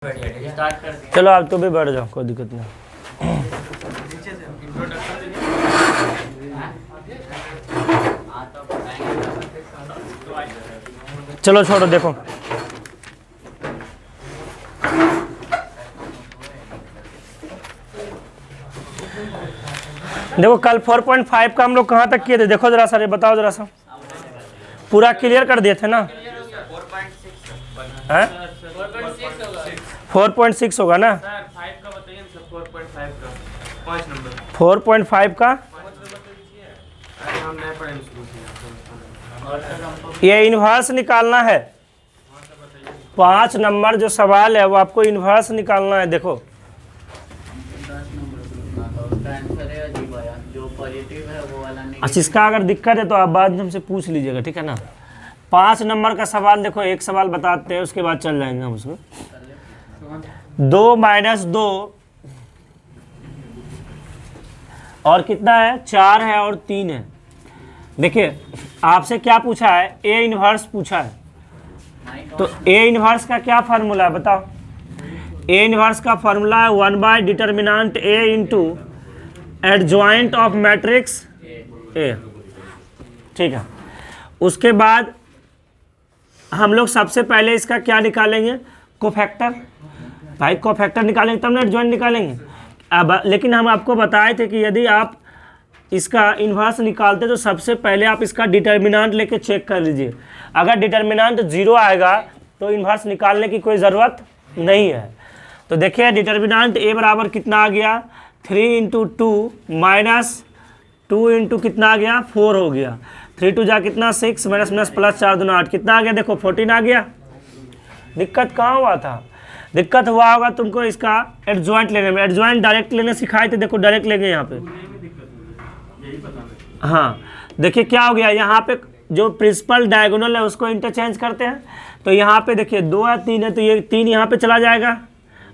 चलो आप तो भी बैठ जाओ, कोई दिक्कत नहीं। चलो छोड़ो, देखो देखो कल 4.5 का हम लोग कहाँ तक किए थे, देखो जरा सा, बताओ जरा सा, पूरा क्लियर कर दिए थे ना? 4.6 होगा ना? 4.5 का ये इन्वर्स निकालना है। 5 नंबर जो सवाल है वो आपको इन्वर्स निकालना है। देखो अच्छा, इसका अगर दिक्कत है तो आप बाद में हमसे पूछ लीजिएगा, ठीक है ना? 5 नंबर का सवाल देखो, एक सवाल बताते हैं उसके बाद चल जाएंगे हम उसमें। 2 - 2 और कितना है? 4 है और 3 है। देखिए आपसे क्या पूछा है? ए इन्वर्स पूछा है, तो ए इन्वर्स का क्या फार्मूला है बताओ? ए इन्वर्स का फार्मूला है 1 determinant A into adjoint of matrix ए, ठीक है। उसके बाद हम लोग सबसे पहले इसका क्या निकालेंगे? कोफैक्टर। भाई कोफैक्टर निकालेंगे तब ना एडजॉइंट निकालेंगे। अब लेकिन हम आपको बताए थे कि यदि आप इसका इन्वर्स निकालते तो सबसे पहले आप इसका डिटर्मिनेंट लेके चेक कर लीजिए। अगर डिटर्मिनेंट 0 आएगा तो इन्वर्स निकालने की कोई ज़रूरत नहीं है। तो देखिए डिटर्मिनेंट ए बराबर कितना आ गया? 3 × 2 माइनस 2 × कितना आ गया? 4 हो गया। 3 2 जा कितना? 6 माइनस माइनस प्लस 4 2 8 कितना आ गया? देखो 14 आ गया। दिक्कत कहाँ हुआ था? दिक्कत हुआ होगा तुमको इसका एडजॉइंट लेने में। एडजॉइंट डायरेक्ट लेने सिखाए थे, देखो डायरेक्ट लेंगे यहाँ पे। हाँ देखिए क्या हो गया, यहाँ पे जो प्रिंसिपल डायगोनल है उसको इंटरचेंज करते हैं। तो यहाँ पे देखिए 2 है 3 है, तो ये 3 यहाँ पे चला जाएगा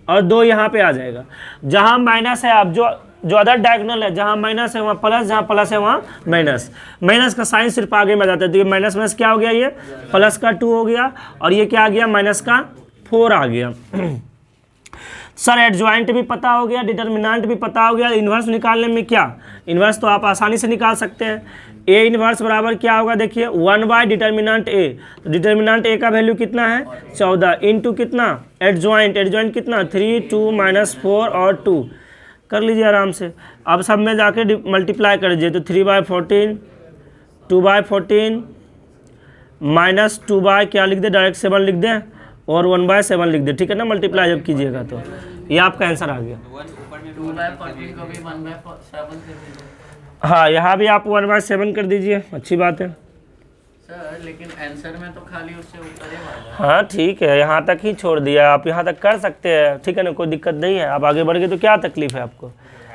और 2 यहाँ पे आ जाएगा। जहाँ माइनस है, आप जो अदर डायगोनल है, जहाँ माइनस है वहाँ प्लस, जहाँ प्लस है वहाँ माइनस। माइनस का साइन सिर्फ आगे में आ जाता है, तो ये माइनस माइनस क्या हो गया? ये प्लस का 2 हो गया और ये क्या आ गया? माइनस का 4 आ गया। सर एडजॉइंट भी पता हो गया, डिटर्मिनेंट भी पता हो गया, इन्वर्स निकालने में क्या? इन्वर्स तो आप आसानी से निकाल सकते हैं। ए इन्वर्स बराबर क्या होगा? देखिए 1 डिटर्मिनेंट ए, तो डिटर्मिनेंट ए का वैल्यू कितना है? 14 इंटू कितना? एडजॉइंट, एडजॉइंट कितना? 3 2 माइनस 4 और 2 कर लीजिए आराम से। अब सब में जाके मल्टीप्लाई कर दीजिए, तो 3/14 2/14 माइनस 2 क्या लिख दे? डायरेक्ट 7 लिख दें और 1/7 लिख दे, ठीक है ना? मल्टीप्लाई जब कीजिएगा तो ये आपका आंसर आ गया। 2/14 को भी 1/7 से। हाँ यहाँ भी आप 1/7 कर दीजिए, अच्छी बात है सर। लेकिन आंसर में तो खाली उससे उत्तर ही आ रहा है। हाँ ठीक है, यहाँ तक ही छोड़ दिया, आप यहाँ तक कर सकते हैं, ठीक है ना? कोई दिक्कत नहीं है। आप आगे बढ़ गए तो क्या तकलीफ है आपको?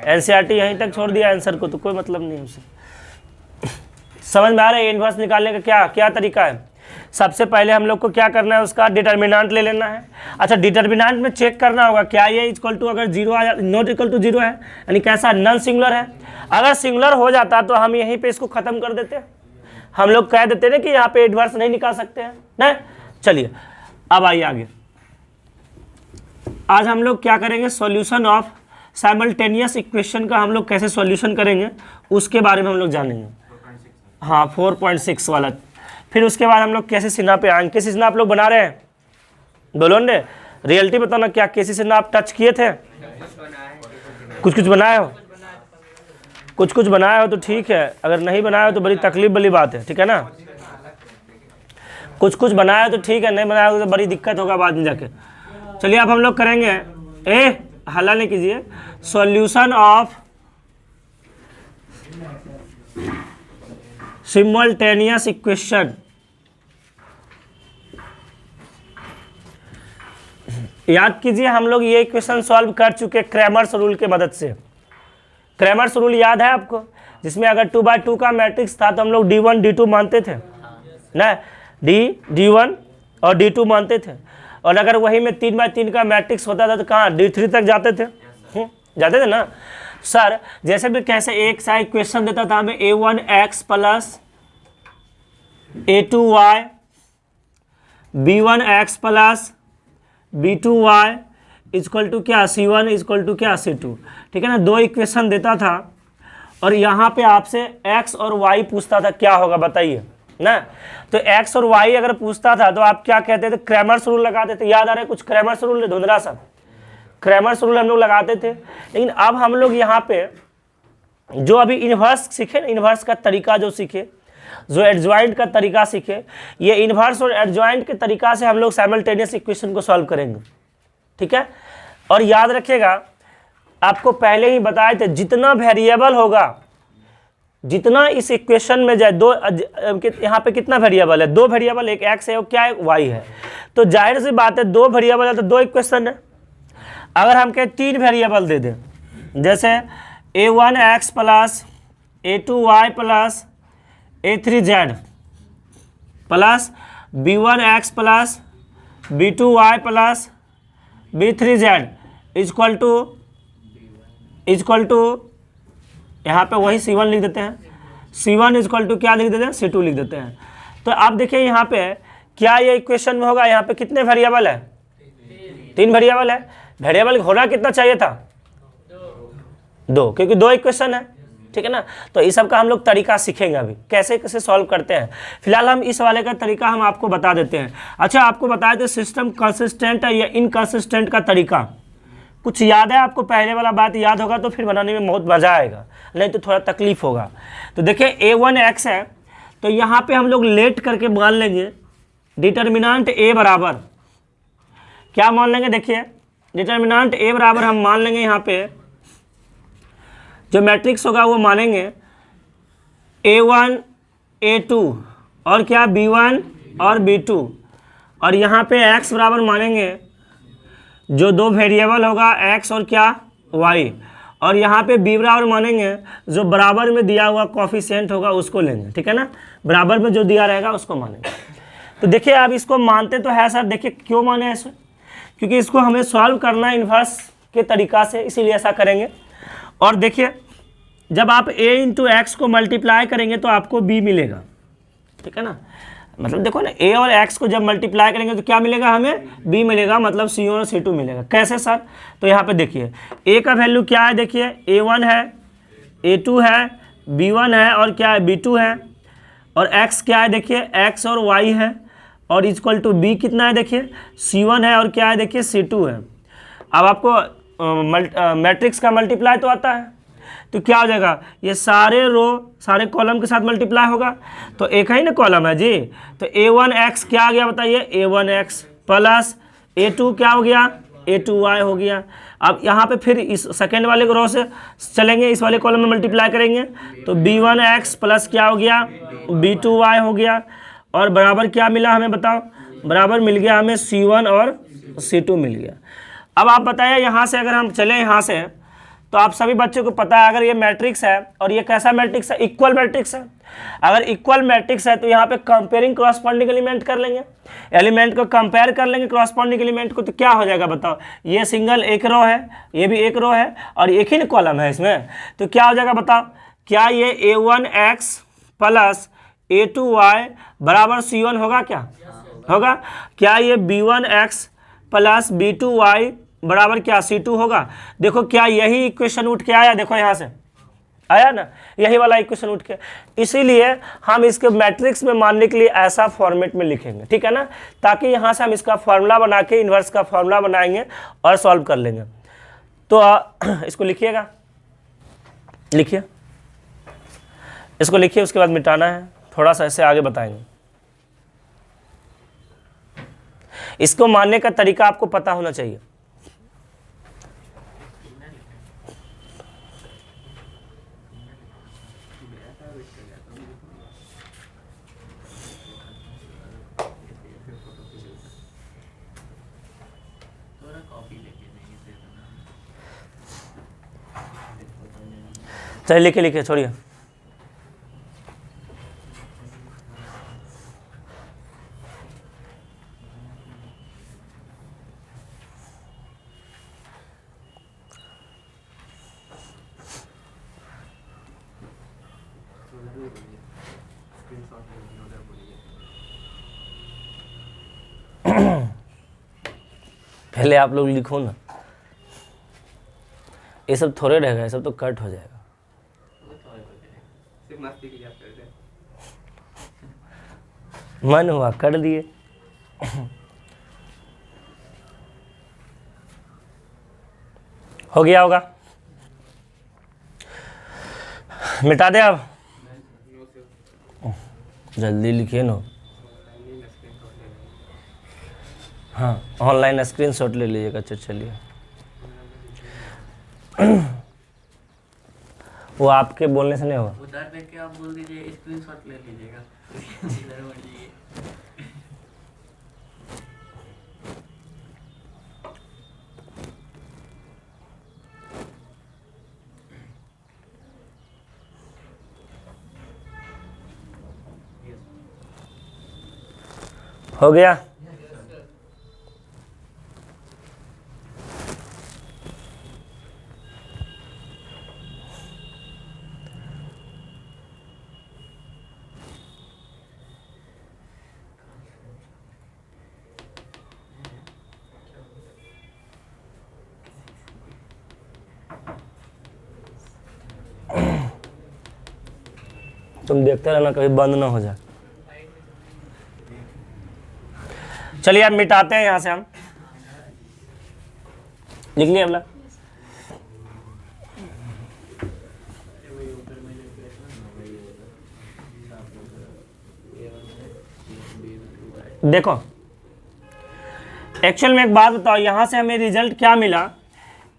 एनसीईआरटी यहीं तक छोड़ दिया आंसर को, तो कोई मतलब नहीं उसे। समझ में आ रहा है इन्वर्स निकालने का क्या क्या तरीका है? सबसे पहले हम लोग को क्या करना है? उसका डिटर्मिनेंट ले लेना है। अच्छा डिटर्मिनेंट में चेक करना होगा क्या ये इक्वल टू, अगर 0 आ नॉट इक्वल टू 0 है यानी कैसा? नॉन सिंगुलर है। अगर सिंगुलर हो जाता तो हम यहीं पे इसको ख़त्म कर देते, हम लोग कह देते ना कि यहाँ पे इन्वर्स नहीं निकाल सकते हैं ना। चलिए अब आइए आगे। आज हम लोग क्या करेंगे? सॉल्यूशन ऑफ साइमल्टेनियस इक्वेशन का हम लोग कैसे सॉल्यूशन करेंगे उसके बारे में हम लोग जानेंगे। हाँ 4.6 वाला। फिर उसके बाद हम लोग कैसे सिन्हा पे आएंगे। कैसे सिन्हा आप लोग बना रहे हैं? बोलो ने रियलिटी बताना, क्या कैसे सिन्हा आप टच किए थे? कुछ कुछ बनाए हो? कुछ कुछ बनाए हो तो ठीक है, अगर नहीं बनाए हो तो बड़ी तकलीफ वाली बात है, ठीक है ना? कुछ कुछ बनाया तो ठीक है, नहीं बनाया हो तो बड़ी दिक्कत होगा बाद में जाके। चलिए अब हम लोग करेंगे हल्ला नहीं कीजिए, सॉल्यूशन ऑफ सिमल्टेनियस इक्वेशन। याद कीजिए हम लोग ये इक्वेशन सॉल्व कर चुके क्रैमर्स रूल के मदद से। क्रैमर्स रूल याद है आपको, जिसमें अगर 2/2 का मैट्रिक्स था तो हम लोग D1 D2 मानते थे ना, D1 और D2 मानते थे। और अगर वही में 3/3 का मैट्रिक्स होता था तो कहाँ? D3 तक जाते थे, जाते थे ना सर। जैसे भी कैसे एक सा इक्वेशन देता था हमें A1x plus A2y, B1x plus B2y equal to क्या C1 इक्वल टू क्या C2, ठीक है ना। दो इक्वेशन देता था और यहाँ पे आपसे x और y पूछता था, क्या होगा बताइए ना। तो x और y अगर पूछता था तो आप क्या कहते थे, क्रैमर्स रूल लगाते थे। याद आ रहा है कुछ क्रैमर्स रूल, धुंधला सा क्रैमर्स रूल हम लोग लगाते थे। लेकिन अब हम लोग यहाँ पे जो अभी इन्वर्स सीखे ना, इन्वर्स का तरीका जो सीखे, जो एडजॉइंट का तरीका सीखे, ये इन्वर्स और एडजॉइंट के तरीका से हम लोग साइमल्टेनियस इक्वेशन को सॉल्व करेंगे, ठीक है। और याद रखिएगा, आपको पहले ही बताए थे, जितना वेरिएबल होगा, जितना इस इक्वेशन में जाए, दो यहाँ पे कितना वेरिएबल है, दो वेरिएबल, एक x है और क्या है, y है। तो जाहिर सी बात है, दो वेरिएबल है तो दो इक्वेशन है। अगर हम कहें तीन वेरिएबल दे दें, जैसे a1x plus a2y plus a3z plus b1x plus b2y plus b3z equal to यहाँ पे वही C1 लिख देते हैं, C1 इक्वल टू क्या लिख देते हैं, C2 लिख देते हैं। तो आप देखिए यहाँ पे क्या ये इक्वेशन में होगा, यहाँ पे कितने वेरिएबल है, तीन वेरिएबल है। वेरिएबल होना कितना चाहिए था, दो, क्योंकि दो इक्वेशन है, ठीक है ना। तो इस सब का हम लोग तरीका सीखेंगे अभी, कैसे कैसे सॉल्व करते हैं। फिलहाल हम इस वाले का तरीका हम आपको बता देते हैं। अच्छा, आपको बताए थे सिस्टम कंसिस्टेंट है या इनकंसिस्टेंट का तरीका कुछ याद है आपको, पहले वाला बात याद होगा तो फिर बनाने में बहुत मज़ा आएगा, नहीं तो थोड़ा तकलीफ होगा। तो देखिए a1x है, तो यहाँ पे हम लोग लेट करके मान लेंगे डिटर्मिनेंट a बराबर, क्या मान लेंगे, देखिए डिटर्मिनेंट a बराबर हम मान लेंगे, यहाँ पे जो मैट्रिक्स होगा वो मानेंगे a1 a2 और क्या b1 और b2, और यहाँ पे x बराबर मानेंगे जो दो वेरिएबल होगा x और क्या y, और यहाँ पे b बराबर मानेंगे जो बराबर में दिया हुआ कोफिशिएंट होगा उसको लेंगे, ठीक है ना। बराबर में जो दिया रहेगा उसको मानेंगे। तो देखिए आप इसको मानते तो है सर, देखिए क्यों माने ऐसे, क्योंकि इसको हमें सॉल्व करना है इन्वर्स के तरीका से, इसीलिए ऐसा करेंगे। और देखिए जब आप a इंटू एक्स को मल्टीप्लाई करेंगे तो आपको b मिलेगा, ठीक है ना। मतलब देखो ना, a और x को जब मल्टीप्लाई करेंगे तो क्या मिलेगा, हमें b मिलेगा, मतलब C1 और C2 मिलेगा। कैसे सर, तो यहाँ पे देखिए a का वैल्यू क्या है, देखिए a1 है, a2 है, b1 है और क्या है, b2 है, और x क्या है, देखिए x और y है, और इक्वल टू b कितना है, देखिए C1 है और क्या है, देखिए C2 है। अब आपको मैट्रिक्स का मल्टीप्लाई तो आता है, तो क्या हो जाएगा, ये सारे रो सारे कॉलम के साथ मल्टीप्लाई होगा, तो एक ही ना कॉलम है जी। तो a1x क्या आ गया बताइए, a1x प्लस a2 क्या हो गया, a2y हो गया। अब यहाँ पे फिर इस सेकेंड वाले रो से चलेंगे, इस वाले कॉलम में मल्टीप्लाई करेंगे, तो b1x प्लस क्या हो गया, b2y हो गया, और बराबर क्या मिला हमें बताओ, बराबर मिल गया हमें C1 और C2 मिल गया। अब आप बताइए यहाँ से अगर हम चलें यहाँ से, तो आप सभी बच्चों को पता है अगर ये मैट्रिक्स है और ये कैसा मैट्रिक्स है, इक्वल मैट्रिक्स है। अगर इक्वल मैट्रिक्स है तो यहाँ पे कंपेयरिंग क्रॉसपॉन्डिंग एलिमेंट कर लेंगे, एलिमेंट को कंपेयर कर लेंगे क्रॉसपॉन्डिंग एलिमेंट को, तो क्या हो जाएगा बताओ, ये सिंगल एक रो है, ये भी एक रो है और एक ही ना कॉलम है इसमें, तो क्या हो जाएगा बताओ, क्या ये a1x प्लस a2y बराबर C1 होगा, क्या होगा, क्या ये b1x प्लस b2y बराबर क्या C2 होगा। देखो क्या यही इक्वेशन उठ के आया, देखो यहाँ से आया ना, यही वाला इक्वेशन उठ के, इसीलिए हम इसके मैट्रिक्स में मानने के लिए ऐसा फॉर्मेट में लिखेंगे, ठीक है ना, ताकि यहाँ से हम इसका फॉर्मूला बना के इन्वर्स का फॉर्मूला बनाएंगे और सॉल्व कर लेंगे। तो इसको लिखिएगा, लिखिए इसको, लिखिए, उसके बाद मिटाना है, थोड़ा सा ऐसे आगे बताएंगे। इसको मानने का तरीका आपको पता होना चाहिए। चलिए लिखे लिखे छोड़िए। पहले आप लोग लिखो ना। ये सब थोड़े रहेगा, ये सब तो कट हो जाएगा। सिर्फ मस्ती के लिए आप कर रहे हैं। मन हुआ कर दिए। हो गया होगा, मिटा दे अब, जल्दी लिखिए ना। हाँ, ऑनलाइन स्क्रीनशॉट ले लीजिएगा। अच्छा चलिए, वो आपके बोलने से नहीं होगा। उधर देख के आप बोल दीजिए, स्क्रीनशॉट ले लीजिएगा। इधर बढ़ जाइए। हो गया। तुम देखते रहना, कभी बंद ना हो जाए। चलिए अब मिटाते हैं, यहां से हम लिख लिया अगला। देखो एक्चुअल में एक बात बताओ, यहां से हमें रिजल्ट क्या मिला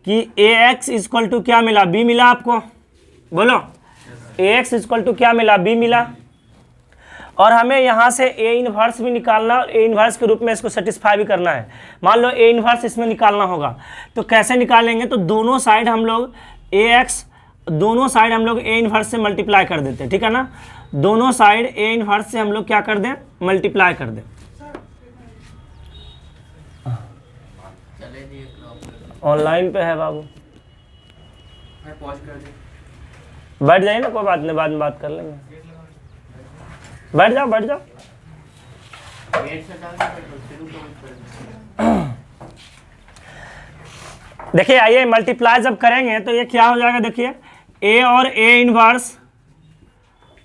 कि ax इक्वल टू क्या मिला, b मिला। आपको बोलो, ax इक्वल टू क्या मिला, b मिला। और हमें यहाँ से a इनवर्स भी निकालना, और a इनवर्स के रूप में इसको सेटिस्फाई भी करना है। मान लो a इनवर्स इसमें निकालना होगा, तो कैसे निकालेंगे? तो दोनों साइड हम लोग दोनों साइड हम लोग a इनवर्स से मल्टीप्लाई कर देते हैं, ठीक है ना। दोनों साइड a इनवर्स से हम लोग क्या कर दें, मल्टीप्लाई कर दें। चले जी, एक ड्रॉप ऑनलाइन पे है बाबू, मैं पॉज कर दी। बैठ जाइए ना, कोई बात नहीं, बाद में बात कर लेंगे। बैठ जाओ, बैठ जाओ। वेट से डाल के शुरू कर। देखिए आइए, मल्टीप्लाई जब करेंगे तो ये क्या हो जाएगा, देखिए a और a इनवर्स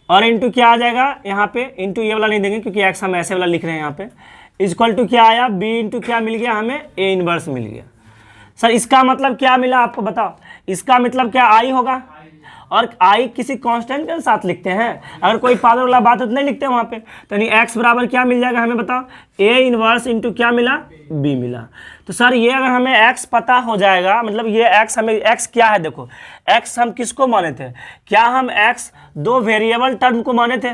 और इंटू क्या आ जाएगा यहाँ पे, इंटू ये वाला नहीं देंगे क्योंकि x हम ऐसे वाला लिख रहे हैं यहाँ पे। इक्वल टू क्या आया, b इंटू क्या मिल गया हमें, a इनवर्स मिल गया। सर इसका मतलब क्या मिला आपको बताओ? इसका मतलब क्या i होगा, और i किसी कांस्टेंट के साथ लिखते हैं। अगर कोई पावर वाला बात है तो नहीं लिखते वहाँ पे। तो यानी x बराबर क्या मिल जाएगा हमें बताओ, a इनवर्स इंटू क्या मिला, b मिला। तो सर ये अगर हमें x पता हो जाएगा, मतलब ये x हमें, x क्या है देखो, x हम किसको माने थे, क्या हम x दो वेरिएबल टर्म को माने थे?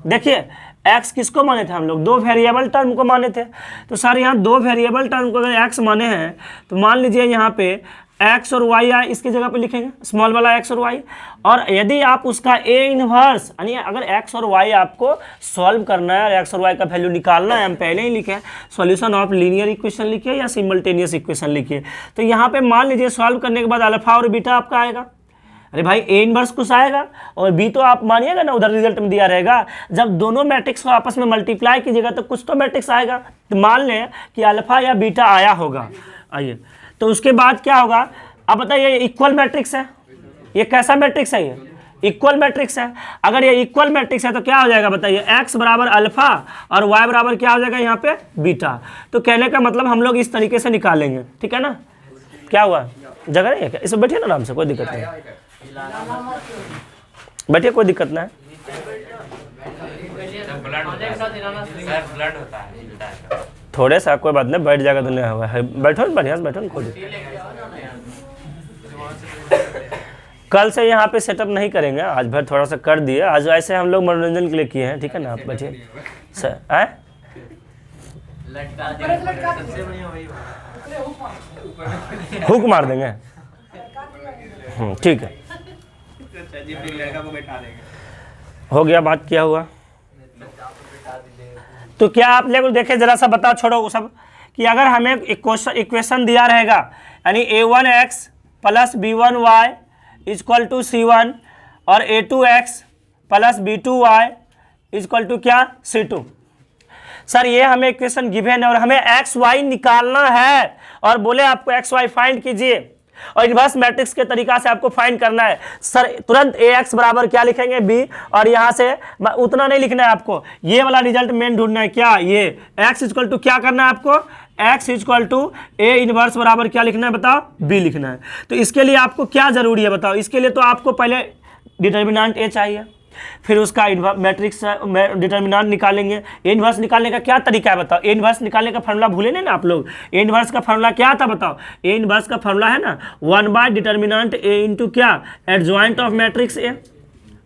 देखिए x किसको माने थे हम लोग, दो वेरिएबल टर्म को माने थे। तो सर यहाँ दो वेरिएबल टर्म को अगर x माने हैं, तो मान लीजिए यहाँ पे x और y आए, इसकी जगह पे लिखेंगे स्मॉल वाला x और y। और यदि आप उसका a इनवर्स, यानी अगर x और y आपको सॉल्व करना है और x और y का वैल्यू निकालना है, हम पहले ही लिखे सॉल्यूशन ऑफ लीनियर इक्वेशन लिखिए या सिमल्टेनियस इक्वेशन लिखिए। तो यहाँ पे मान लीजिए सॉल्व करने के बाद अल्फा और बीटा आपका आएगा। अरे भाई a इनवर्स कुछ आएगा और b तो आप मानिएगा ना, उधर रिजल्ट में दिया रहेगा। जब दोनों मैट्रिक्स को आपस में मल्टीप्लाई कीजिएगा तो कुछ तो मैट्रिक्स आएगा। तो मान लें कि अल्फा या बीटा आया होगा, आइए, तो उसके बाद क्या होगा? अब बताइए, इक्वल मैट्रिक्स है, ये कैसा मैट्रिक्स है? ये इक्वल मैट्रिक्स है। अगर ये इक्वल मैट्रिक्स है तो क्या हो जाएगा बताइए, x बराबर अल्फा और y बराबर क्या हो जाएगा यहाँ पे, बीटा। तो कहने का मतलब हम लोग इस तरीके से निकालेंगे, ठीक है ना। क्या हुआ, जगह नहीं है क्या? इसमें बैठिए ना आराम से, कोई दिक्कत नहीं, बैठिए, कोई दिक्कत नहीं है। ब्लड होता है थोड़े सा कोई बात नहीं, बैठ जाएगा तो नहीं हुआ है। बैठो बढ़िया से बैठो ना, कोई कल से यहाँ पे सेटअप नहीं करेंगे, आज भर थोड़ा सा कर दिए। आज ऐसे हम लोग मनोरंजन के लिए किए हैं, ठीक है ना। आप बैठिए सर, आए हुक मार देंगे, ठीक है, हो गया बात, क्या हुआ? तो क्या आप लोग देखे, जरा सा बताओ, छोड़ो वो सब, कि अगर हमें इक्वेशन दिया रहेगा, यानी a1x plus b1y equal to c1 और a2x plus b2y equal to क्या, c2। सर ये हमें इक्वेशन गिवन है और हमें एक्स वाई निकालना है, और बोले आपको एक्स वाई फाइंड कीजिए। और इन्वर्स मैट्रिक्स के तरीका से आपको फाइंड करना है। सर तुरंत ax बराबर क्या लिखेंगे b, और यहाँ से उतना नहीं लिखना है आपको, ये वाला रिजल्ट मेन ढूंढना है। क्या ये x इक्वल टू क्या करना है आपको, x equal to a inverse बराबर क्या लिखना है बताओ, b लिखना है। तो इसके लिए आपको क्या जरूरी है बताओ, इसके लिए तो आपको पहले डिटर्मिनेंट a चाहिए, फिर उसका मैट्रिक्स डिटर्मिनेंट निकालेंगे। ए इनवर्स निकालने का क्या तरीका है बताओ, ए इनवर्स निकालने का फार्मूला भूले नहीं ना आप लोग। ए इनवर्स का फार्मूला क्या था बताओ, ए इनवर्स का फार्मूला है ना 1 डिटर्मिनेंट ए इंटू क्या, एडजॉइंट ऑफ मैट्रिक्स ए।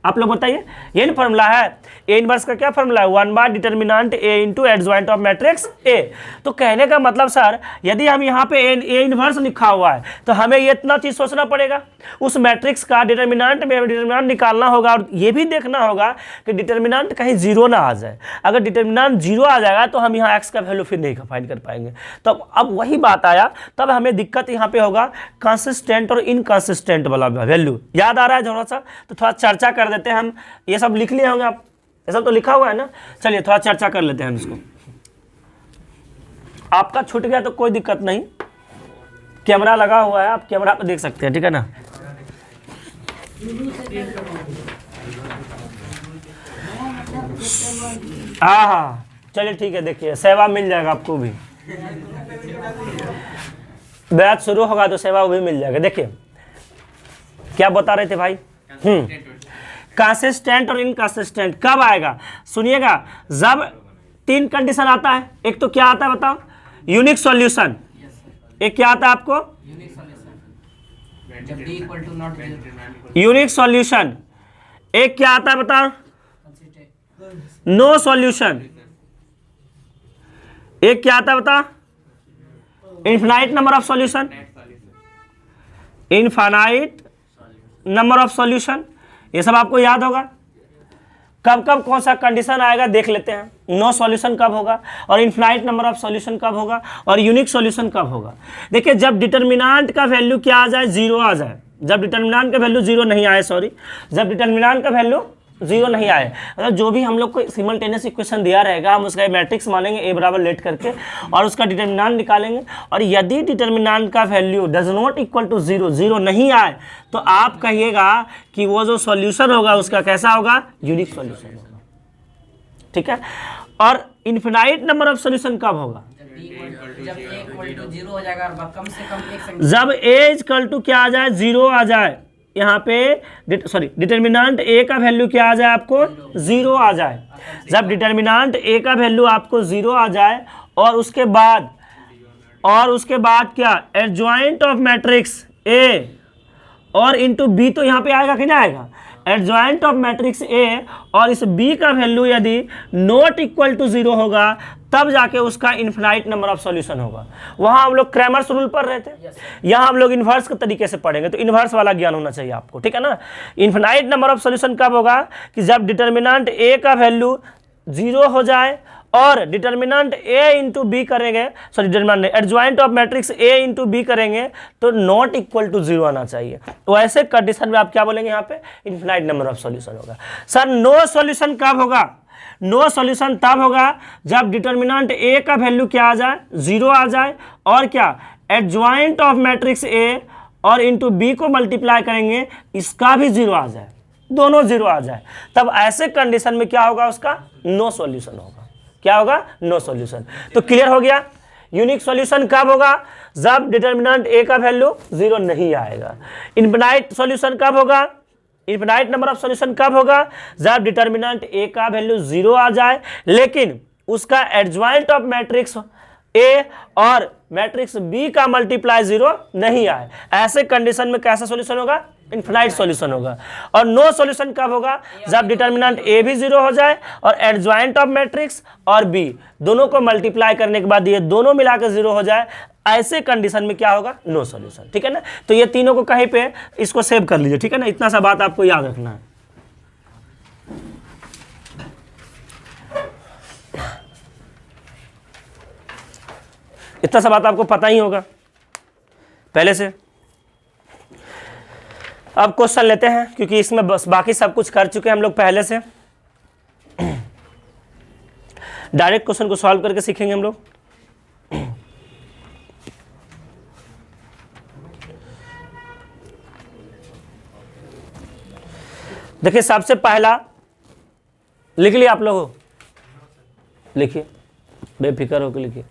आप लोग बताइए, ये फार्मूला है। ए इनवर्स का क्या फार्मूला है, 1 determinant A into adjoint of matrix ए। तो कहने का मतलब सर, यदि हम यहाँ पे ए इनवर्स लिखा हुआ है तो हमें ये इतना चीज सोचना पड़ेगा, उस मैट्रिक्स का डिटर्मिनेंट में डिटर्मिनेंट निकालना होगा, और ये भी देखना होगा कि डिटर्मिनेंट कहीं जीरो ना आ जाए। अगर डिटर्मिनेंट जीरो आ जाएगा तो हम यहाँ एक्स का वैल्यू फिर नहीं फाइंड कर पाएंगे। तो अब वही बात आया, तब हमें दिक्कत यहाँ पे होगा कंसिस्टेंट और इनकंसिस्टेंट वाला वैल्यू। याद आ रहा है थोड़ा सा, तो थोड़ा चर्चा कर देते हैं हम। ये सब लिख लिए होंगे आप, ये सब तो लिखा हुआ है ना, चलिए थोड़ा चर्चा कर लेते हैं हम इसको। आपका छूट गया तो कोई दिक्कत नहीं, कैमरा लगा हुआ है, आप कैमरा पे देख सकते हैं, ठीक है ना। हाँ, चलिए ठीक है, देखिए सेवा मिल जाएगा आपको भी, बैच शुरू होगा तो सेवा वो भी मिल जाएगा। देखिए क्या बता रहे थे भाई, कंसिस्टेंट और इनकंसिस्टेंट कब आएगा, सुनिएगा, जब 3 कंडीशन आता है। एक तो क्या आता है बताओ, यूनिक सॉल्यूशन। एक क्या आता है आपको, यूनिक सॉल्यूशन। एक क्या आता है बताओ, नो सॉल्यूशन। एक क्या आता है बताओ, infinite number of solution. Infinite number of solution, ये सब आपको याद होगा। कब कब कौन सा कंडीशन आएगा देख लेते हैं। नो सॉल्यूशन कब होगा, और इनफाइनाइट नंबर ऑफ सॉल्यूशन कब होगा, और यूनिक सॉल्यूशन कब होगा। देखिए जब डिटर्मिनेंट का वैल्यू क्या आ जाए, जीरो आ जाए। जब डिटर्मिनेंट का वैल्यू जीरो नहीं आए, सॉरी, जब डिटर्मिनेंट का वैल्यू जीरो नहीं आए, मतलब जो भी हम लोग को सिमल्टेनियस इक्वेशन दिया रहेगा हम उसका मैट्रिक्स मानेंगे ए बराबर लेट करके, और उसका डिटर्मिनेंट निकालेंगे। और यदि डिटर्मिनेंट का value does not equal to zero, zero नहीं आए, तो आप कहिएगा कि वो जो सॉल्यूशन होगा उसका कैसा होगा, यूनिक सॉल्यूशन होगा, ठीक है। और इनफिनाइट नंबर ऑफ सॉल्यूशन कब होगा, जब ए इक्वल टू 0 हो जाएगा और कम से कम एक संख्या, जब ए इक्वल टू क्या आ जाए, जीरो आ जाए। यहाँ पे सॉरी, डिटर्मिनेंट ए का वैल्यू क्या आ जाए आपको, जीरो आ जाए। जब डिटर्मिनेंट ए का वैल्यू आपको जीरो आ जाए, और उसके बाद क्या, एडजॉइंट ऑफ मैट्रिक्स ए और इंटू बी, तो यहाँ पे आएगा कि नहीं आएगा, एडजॉइंट ऑफ मैट्रिक्स ए और इस बी का वैल्यू यदि नॉट इक्वल टू जीरो होगा, तब जाके उसका इनफिनाइट नंबर ऑफ सॉल्यूशन होगा। वहां हम लोग क्रैमर्स रूल पढ़ रहे थे, यहाँ हम लोग इन्वर्स के तरीके से पढ़ेंगे, तो इन्वर्स वाला ज्ञान होना चाहिए आपको, ठीक है ना। इनफिनाइट नंबर ऑफ सॉल्यूशन कब होगा, कि जब डिटर्मिनेंट ए का वैल्यू जीरो हो जाए और डिटर्मिनेंट ए इंटू बी करेंगे, sorry determinant adjoint of matrix A into B करेंगे, तो नॉट इक्वल टू जीरो आना चाहिए। तो ऐसे कंडीशन में आप क्या बोलेंगे, यहाँ पे इनफिनाइट नंबर ऑफ सॉल्यूशन होगा। सर नो सॉल्यूशन कब होगा, नो सॉल्यूशन तब होगा जब डिटर्मिनेंट ए का वैल्यू क्या आ जाए, जीरो आ जाए, और क्या, एडजॉइंट ऑफ मैट्रिक्स ए और इंटू बी को मल्टीप्लाई करेंगे, इसका भी जीरो आ जाए, दोनों जीरो आ जाए, तब ऐसे कंडीशन में क्या होगा, उसका नो सॉल्यूशन होगा। क्या होगा, नो सॉल्यूशन। तो क्लियर हो गया। यूनिक सॉल्यूशन कब होगा, जब डिटर्मिनेंट ए का वैल्यू जीरो नहीं आएगा। इनफिनाइट सॉल्यूशन कब होगा, इनफिनाइट नंबर ऑफ सॉल्यूशन कब होगा, जब डिटर्मिनेंट ए का वैल्यू जीरो आ जाए, लेकिन उसका एडजॉइंट ऑफ मैट्रिक्स ए और मैट्रिक्स बी का मल्टीप्लाई जीरो नहीं आए। ऐसे कंडीशन में कैसा सॉल्यूशन होगा, इनफिनाइट सॉल्यूशन होगा। और नो सॉल्यूशन कब होगा, जब डिटर्मिनेंट ए भी जीरो हो जाए और एडजॉइंट ऑफ मैट्रिक्स और बी दोनों को मल्टीप्लाई करने के बाद ये दोनों मिलाकर जीरो हो जाए। ऐसे कंडीशन में क्या होगा, नो सॉल्यूशन, ठीक है ना। तो ये तीनों को कहीं पे इसको सेव कर लीजिए, ठीक है ना। इतना सा बात आपको याद रखना है। इतना सा बात आपको पता ही होगा पहले से। अब क्वेश्चन लेते हैं, क्योंकि इसमें बस बाकी सब कुछ कर चुके हैं हम लोग पहले से। डायरेक्ट क्वेश्चन को सॉल्व करके सीखेंगे हम लोग। देखिए सबसे पहला लिख लिया आप लोगों, लिखिए बेफिक्र होकर लिखिए।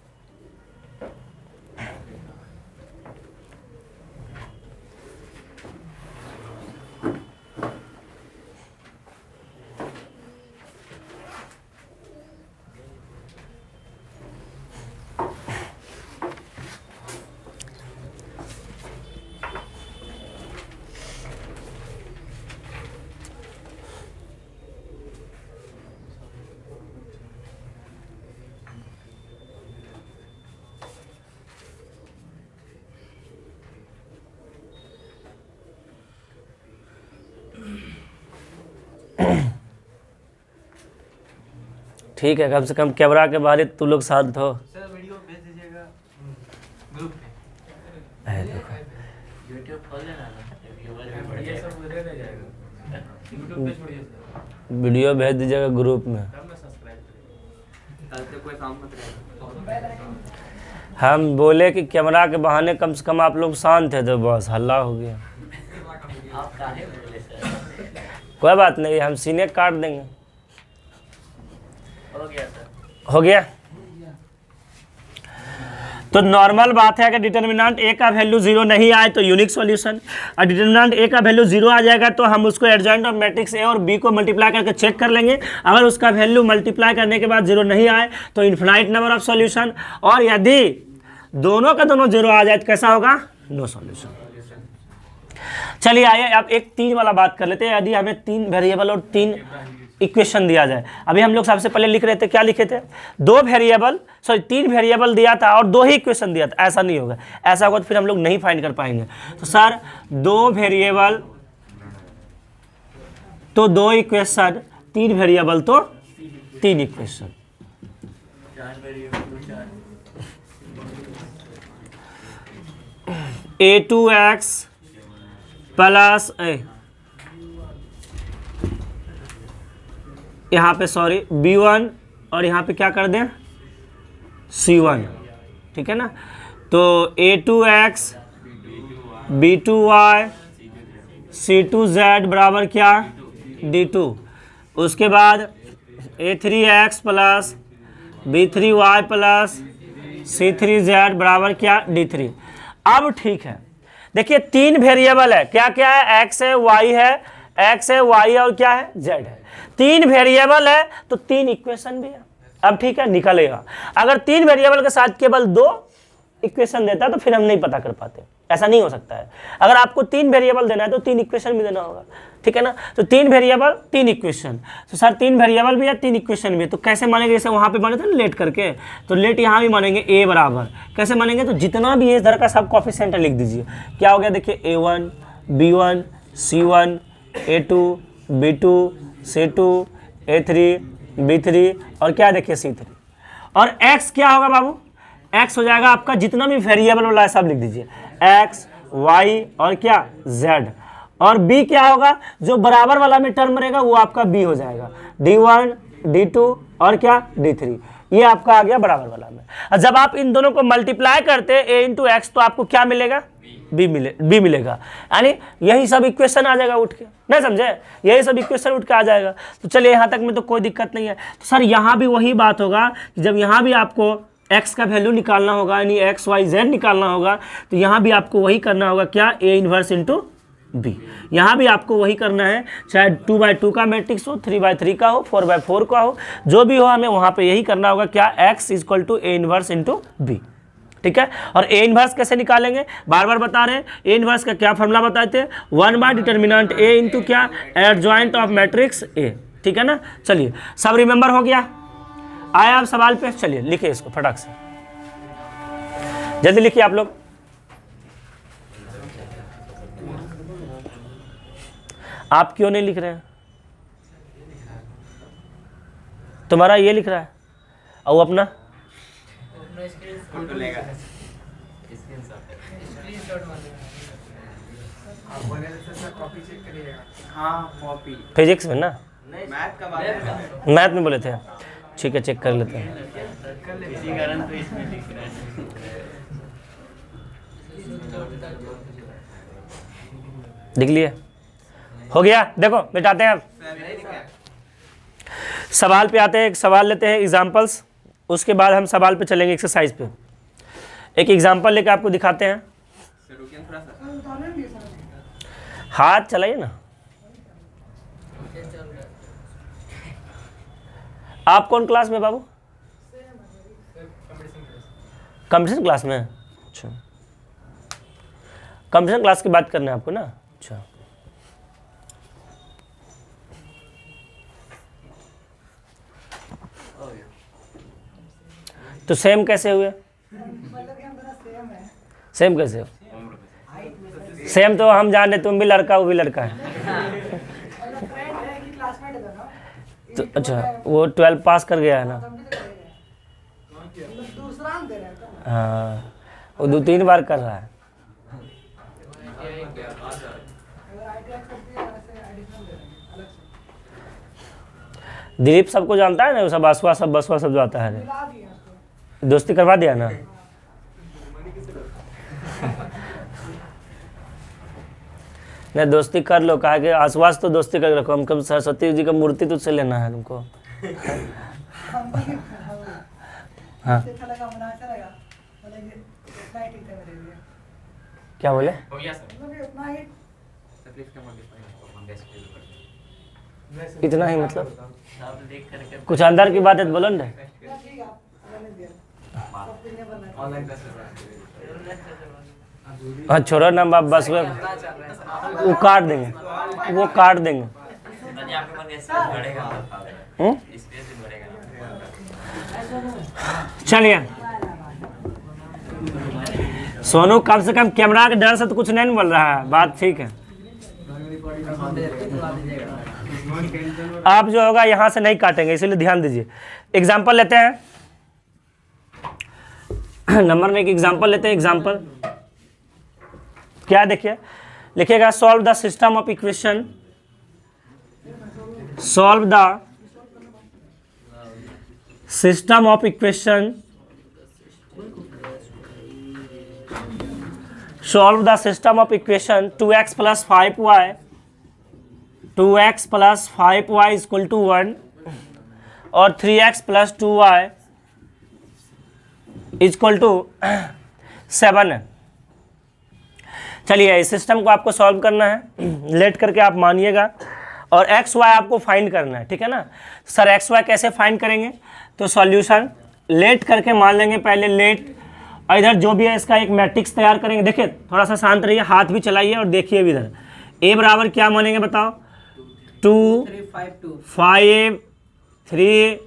ठीक है, कम से कम कैमरा के बाहर तू लोग शांत हो। सर वीडियो भेज दीजिएगा ग्रुप पे। यूट्यूब खोल लेना ना, व्यूअर भी बढ़ ये जाएगा। सब उधर रह जाएगा, यूट्यूब पे छोड़िए सर, वीडियो भेज दीजिएगा ग्रुप में। तब ना सब्सक्राइब करें। कल से कोई काम मत रहेगा। हम बोले कि कैमरा के बहाने कम से कम आप लोग शांत थे, तो बस हल्ला हो गया। आप काहे बोले सर? कोई बात नहीं, हम सीने काट देंगे। हो गया सर। हो गया। तो नॉर्मल बात है, अगर डिटर्मिनेंट ए का वैल्यू 0 नहीं आए तो यूनिक सॉल्यूशन, और डिटर्मिनेंट ए का वैल्यू 0 आ जाएगा तो हम उसको एडजॉइंट ऑफ मैट्रिक्स ए और बी को मल्टीप्लाई करके चेक कर लेंगे। अगर उसका वैल्यू मल्टीप्लाई करने के बाद 0 नहीं आए तो इन्फिनाइट नंबर ऑफ सॉल्यूशन, और यदि दोनों का दोनों 0 आ जाए तो कैसा होगा? No solution. चलिए आइए अब एक 3 वाला बात कर लेते हैं। यदि हमें 3 वेरिएबल और 3 इक्वेशन दिया जाए, अभी हम लोग सबसे पहले लिख रहे थे, क्या लिखे थे? 3 वेरिएबल दिया था और 2 ही इक्वेशन दिया था। ऐसा नहीं होगा, ऐसा होगा तो फिर हम लोग नहीं फाइंड कर पाएंगे। तो सर 2 वेरिएबल तो 2 इक्वेशन, 3 वेरिएबल तो 3 इक्वेशन। 4 वेरिएबल तो 4। a2x प्लस यहाँ पे सॉरी b1 और यहाँ पे क्या कर दें? c1, ठीक है ना। तो a2x b2y c2z बराबर क्या? d2। उसके बाद a3x plus b3y plus c3z बराबर क्या? d3। अब ठीक है, देखिए 3 वेरिएबल है, क्या क्या है? x है, y है, x है, y है और क्या है? z है। 3 वेरिएबल है तो 3 इक्वेशन भी है। अब ठीक है, निकलेगा। अगर 3 वेरिएबल के साथ केवल 2 इक्वेशन देता है तो फिर हम नहीं पता कर पाते, ऐसा नहीं हो सकता है। अगर आपको 3 वेरिएबल देना है तो 3 इक्वेशन भी देना होगा, ठीक है ना। तो 3 वेरिएबल 3 इक्वेशन, तो सर 3 वेरिएबल भी है, 3 इक्वेशन भी है, तो कैसे मानेंगे? जैसे वहाँ पे माने थे लेट करके, तो लेट यहाँ भी मानेंगे। a बराबर कैसे मानेंगे? तो जितना भी इधर का सब कोएफिशिएंट लिख दीजिए। क्या हो गया? देखिए a1 b1 c1 a2 b2 c2 a3 b3 और क्या देखिए c3। और x क्या होगा बाबू? x हो जाएगा आपका जितना भी वेरिएबल वाला है सब लिख दीजिए, x y और क्या z। और b क्या होगा? जो बराबर वाला में टर्म रहेगा वो आपका b हो जाएगा, d1 d2 और क्या? d3। ये आपका आ गया बराबर वाला में। और जब आप इन दोनों को मल्टीप्लाई करते हैं a इंटू एक्स तो आपको क्या मिलेगा? b मिलेगा। यानी यही सब इक्वेशन आ जाएगा उठ के, नहीं समझे? यही सब इक्वेशन उठ के आ जाएगा। तो चलिए यहाँ तक में तो कोई दिक्कत नहीं है। तो सर यहाँ भी वही बात होगा कि जब यहाँ भी आपको x का वैल्यू निकालना होगा, यानी x y z निकालना होगा, तो यहाँ भी आपको वही करना होगा, क्या? a inverse into b। यहाँ भी आपको वही करना है, चाहे 2x2 का मैट्रिक्स हो, 3x3 का हो, 4x4 का हो, जो भी हो, हमें वहाँ पे यही करना होगा, क्या? x equal to a inverse into b, ठीक है। और a इनवर्स कैसे निकालेंगे? बार बार बता रहे हैं, a इनवर्स का क्या फॉर्मूला बताए थे? 1 बाय डिटर्मिनेंट a इंटू क्या? एडजॉइंट ऑफ मैट्रिक्स a, ठीक है ना। चलिए सब रिमेंबर हो गया? आया आप सवाल पे? चलिए लिखिए इसको फटाक से, जल्दी लिखिए आप लोग। आप क्यों नहीं लिख रहे हैं? तुम्हारा ये लिख रहा है और वो अपना फोटो लेगा, आप बोले थे सर कॉपी चेक करिएगा। हाँ कॉपी, फिजिक्स में ना, मैथ का बात है। मैथ में बोले थे। ठीक है, चेक कर लेते हैं। इसी कारण तो इसमें लिख रहा है। लिख लिए? हो गया। देखो मिटाते हैं अब, सवाल पे आते हैं। एक सवाल लेते हैं एग्जाम्पल्स, उसके बाद हम सवाल पे चलेंगे एक्सरसाइज पे। एक एग्जाम्पल लेके आपको दिखाते हैं। हाथ चलाइए ना। आप कौन क्लास में बाबू? कंपटीशन क्लास में। अच्छा, कंपटीशन क्लास की बात करना है आपको ना। अच्छा, तो सेम कैसे हुए? सेम कैसे हो? सेम तो हम जाने, तुम भी लड़का वो भी लड़का है। तो अच्छा, वो 12 पास कर गया है ना। हाँ, वो 2-3 बार कर रहा है। दिलीप सबको जानता है ना, वो सब आसवा सब बसवा सब जो आता है। दोस्ती करवा दिया ना। नहीं, दोस्ती कर लो, कहा कि आसपास तो दोस्ती कर रखो। हम कम सरस्वती जी का मूर्ति तुझसे लेना है तुमको। हाँ, क्या बोले? इतना ही मतलब? कुछ अंदर की बात है तो बोलो ना। हाँ छोड़ो ना बाप, बस वो काट देंगे, वो काट देंगे। चलिए सोनू, कम से कम कैमरा के डर से तो कुछ नहीं बोल रहा है, बात ठीक है। आप जो होगा यहाँ से नहीं काटेंगे, इसलिए ध्यान दीजिए। एग्जाम्पल लेते हैं, नंबर में एक एग्जाम्पल लेते हैं। एग्जाम्पल क्या देखिए, लिखिएगा solve the system of equation, solve the system of equation, solve the system of equation 2x + 5y, 2x + 5y = 1 और 3x + 2y = 7 है। चलिए इस सिस्टम को आपको सॉल्व करना है, लेट करके आप मानिएगा, और एक्स वाई आपको फाइंड करना है, ठीक है ना। सर एक्स वाई कैसे फाइंड करेंगे? तो सॉल्यूशन लेट करके मान लेंगे पहले, लेट, और इधर जो भी है इसका एक मैट्रिक्स तैयार करेंगे। देखिए थोड़ा सा शांत रहिए, हाथ भी चलाइए और देखिए भी इधर। ए बराबर क्या मानेंगे बताओ? 2 5 3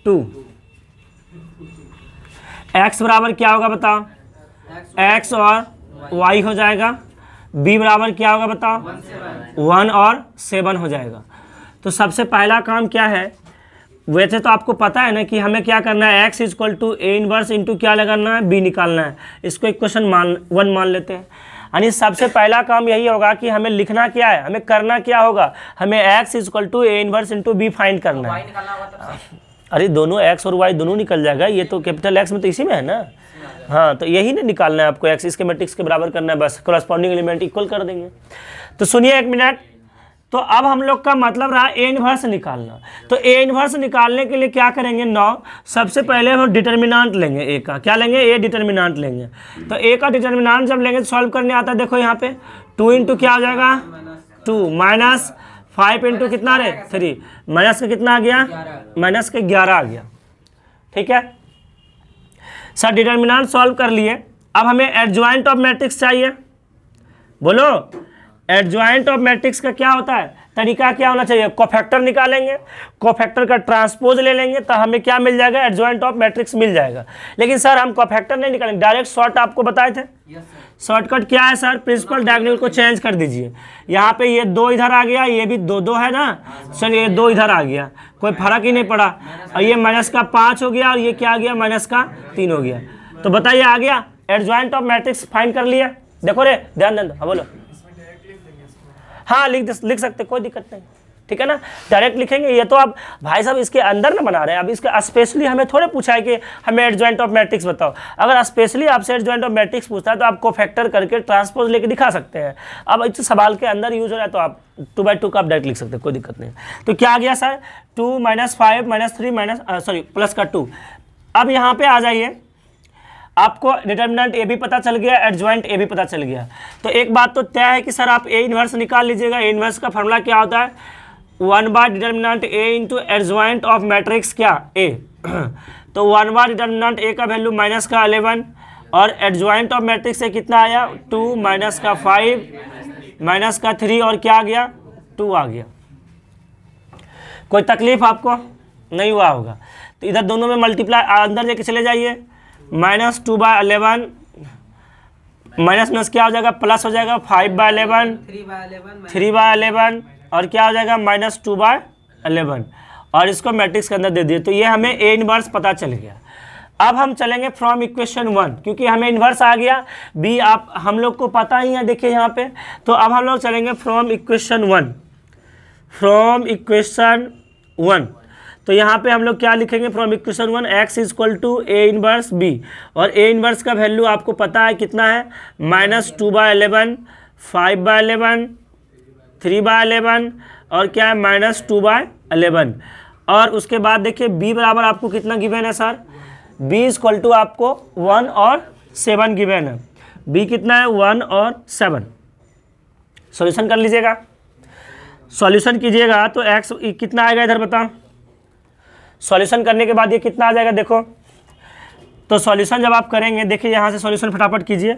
2। एक्स बराबर क्या होगा बताओ? एक्स और वाई हो जाएगा। बी बराबर क्या होगा बताओ? 1 और 7 हो जाएगा। तो सबसे पहला काम क्या है, वैसे तो आपको पता है ना कि हमें क्या करना है, x = A इनवर्स इंटू क्या लगाना है, b निकालना है। इसको इक्वेशन 1 मान लेते हैं। यानी सबसे पहला काम यही होगा कि हमें लिखना क्या है, हमें करना क्या होगा, हमें x = A inverse into b find करना है। अरे दोनों x और y दोनों निकल जाएगा, ये तो कैपिटल X में तो इसी में है ना। हाँ, तो यही ना निकालना है आपको, x इसके मैट्रिक्स के बराबर करना है, बस कॉरस्पॉन्डिंग एलिमेंट इक्वल कर देंगे। तो सुनिए एक मिनट, तो अब हम लोग का मतलब रहा ए इनवर्स निकालना। तो ए इनवर्स निकालने के लिए क्या करेंगे? 9 सबसे पहले हम डिटर्मिनांट लेंगे ए का। क्या लेंगे? ए डिटर्मिनांट लेंगे। तो ए का डिटर्मिनांट जब लेंगे तो सॉल्व करने आता है। देखो यहाँ पे 2 इंटू क्या हो जाएगा? 2 माइनस 5 इंटू कितना रे? 3, माइनस का कितना आ गया? माइनस का 11 आ गया। ठीक है सर, डिटर्मिनांट सॉल्व कर लिए। अब हमें एडजॉइंट ऑफ मैट्रिक्स चाहिए। बोलो, एडजॉइंट ऑफ मैट्रिक्स का क्या होता है? तरीका क्या होना चाहिए? कोफैक्टर निकालेंगे, कोफैक्टर का ट्रांसपोज ले लेंगे, तो हमें क्या मिल जाएगा? एडजॉइंट ऑफ मैट्रिक्स मिल जाएगा। लेकिन सर हम कोफैक्टर नहीं निकालेंगे, डायरेक्ट शॉर्ट आपको बताए थे। शॉर्टकट क्या है सर? प्रिंसिपल डायगोनल को चेंज कर दीजिए। यहाँ पे ये 2 इधर आ गया, ये भी 2 है ना। चलिए ये 2 इधर आ गया, कोई फर्क ही नहीं पड़ा। और ये माइनस का 5 हो गया, और ये क्या आ गया? माइनस का 3 हो गया। तो बताइए आ गया? एडजॉइंट ऑफ मैट्रिक्स फाइंड कर लिया। देखो रे, ध्यान दो। हाँ बोलो। हाँ लिख सकते, कोई दिक्कत नहीं। ठीक है ना, डायरेक्ट लिखेंगे। ये तो आप भाई साहब इसके अंदर ना बना रहे हैं, अब इसका स्पेशली हमें थोड़े पूछा है कि हमें एडजॉइंट ऑफ मैट्रिक्स बताओ। अगर स्पेशली आपसे एडजॉइंट ऑफ मैट्रिक्स पूछता है तो आप कोफैक्टर करके ट्रांसपोज लेके दिखा सकते हैं। अब इस सवाल के अंदर यूज हो रहा है तो आप 2/2 का आप डायरेक्ट लिख सकते हैं, कोई दिक्कत नहीं। तो क्या आ गया सर, 2 - 5 - 3 प्लस का 2। अब यहाँ पे आ जाइए, आपको डिटर्मिनेंट ए भी पता चल गया, एडजॉइंट ए भी पता चल गया। तो एक बात तो तय है कि सर आप ए इन्वर्स निकाल लीजिएगा। ए इन्वर्स का फॉर्मूला क्या होता है, 1/डिटर्मिनेंट ए इंटू एडजॉइंट ऑफ मैट्रिक्स क्या ए। तो 1/डिटर्मिनेंट ए का वैल्यू माइनस का 11 और एडजॉइंट ऑफ मैट्रिक्स से कितना आया 2 माइनस का 5 माइनस का 3 और क्या आ गया 2 आ गया। कोई तकलीफ आपको नहीं हुआ होगा। तो इधर दोनों में मल्टीप्लाई अंदर लेके चले जाइए, -2/11 माइनस माइनस क्या हो जाएगा प्लस हो जाएगा 5/11 3/11 और क्या हो जाएगा -2/11 और इसको मैट्रिक्स के अंदर दे दिए। तो ये हमें ए इनवर्स पता चल गया। अब हम चलेंगे फ्रॉम इक्वेशन 1, क्योंकि हमें इन्वर्स आ गया, बी आप हम लोग को पता ही है, देखिए यहाँ पे। तो अब हम लोग चलेंगे फ्रॉम इक्वेशन 1, फ्रॉम इक्वेशन 1। तो यहाँ पे हम लोग क्या लिखेंगे from equation 1, x = a inverse b और a इनवर्स का वैल्यू आपको पता है कितना है -2/11 5/11 3/11 और क्या है -2/11। और उसके बाद देखिए b बराबर आपको कितना गिवन है सर, b = आपको 1 और 7 गिवन है। b कितना है 1 और 7। सॉल्यूशन कर लीजिएगा, सॉल्यूशन कीजिएगा तो x कितना आएगा इधर बताओ। सॉल्यूशन करने के बाद ये कितना आ जाएगा देखो। तो सॉल्यूशन जब आप करेंगे, देखिए यहाँ से सॉल्यूशन फटाफट कीजिए,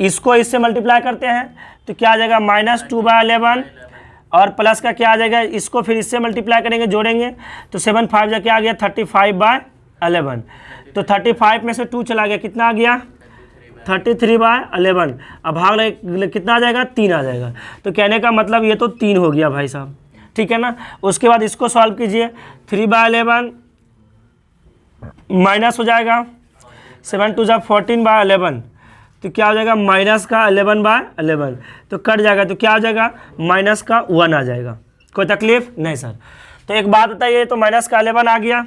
इसको इससे मल्टीप्लाई करते हैं तो क्या आ जाएगा -2/11 और प्लस का क्या आ जाएगा, इसको फिर इससे मल्टीप्लाई करेंगे जोड़ेंगे तो 7 5 जा क्या आ गया 35/11। तो 35 में से 2 चला गया, कितना आ गया 33/11। अब भाग कितना आ जाएगा 3 आ जाएगा। तो कहने का मतलब ये तो 3 हो गया भाई साहब, ठीक है ना। उसके बाद इसको सॉल्व कीजिए, 3/11 माइनस हो जाएगा 7 2 जा 14/11 तो क्या हो जाएगा -11/11 तो कट जाएगा तो क्या हो जाएगा -1 आ जाएगा। कोई तकलीफ नहीं सर। तो एक बात बताइए, तो -11 आ गया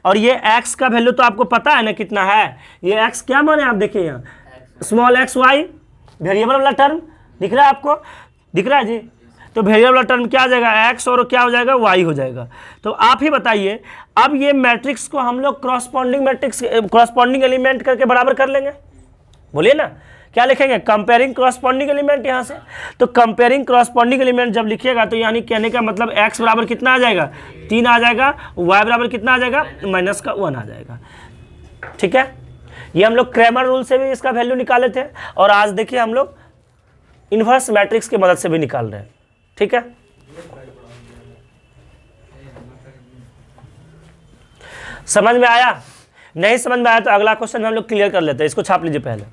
और ये x का वैल्यू तो आपको पता है ना कितना है। ये x क्या माने आप देखिए यहाँ स्मॉल x y वेरिएबल वाला टर्म दिख रहा है आपको, दिख रहा है जी। तो वेरिएबल टर्म क्या आ जाएगा x और क्या हो जाएगा y हो जाएगा। तो आप ही बताइए, अब ये मैट्रिक्स को हम लोग क्रॉसपॉन्डिंग एलिमेंट करके बराबर कर लेंगे, बोलिए ना क्या लिखेंगे, कंपेयरिंग क्रॉसपॉन्डिंग एलिमेंट यहाँ से। तो कंपेयरिंग क्रॉसपॉन्डिंग एलिमेंट जब लिखिएगा तो यानी कहने का मतलब x बराबर कितना आ जाएगा 3 आ जाएगा, y बराबर कितना आ जाएगा -1 आ जाएगा। ठीक है, ये हम लोग क्रैमर रूल से भी इसका वैल्यू निकाले थे और आज देखिए हम लोग इन्वर्स मैट्रिक्स की मदद से भी निकाल रहे हैं। ठीक है, समझ में आया? नहीं समझ में आया तो अगला क्वेश्चन हम लोग क्लियर कर लेते हैं। इसको छाप लीजिए, पहले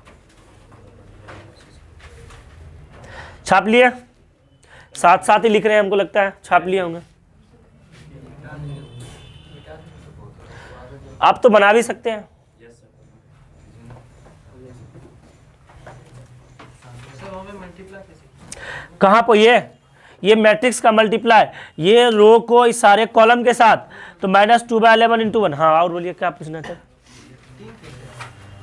छाप लिए, साथ साथ ही लिख रहे हैं हमको लगता है, छाप लिए होंगे। आप तो बना भी सकते हैं। कहाँ पर ये मैट्रिक्स का मल्टीप्लाई, ये रो को इस सारे कॉलम के साथ, तो -2/11 × 1। हाँ और बोलिए क्या पूछना था,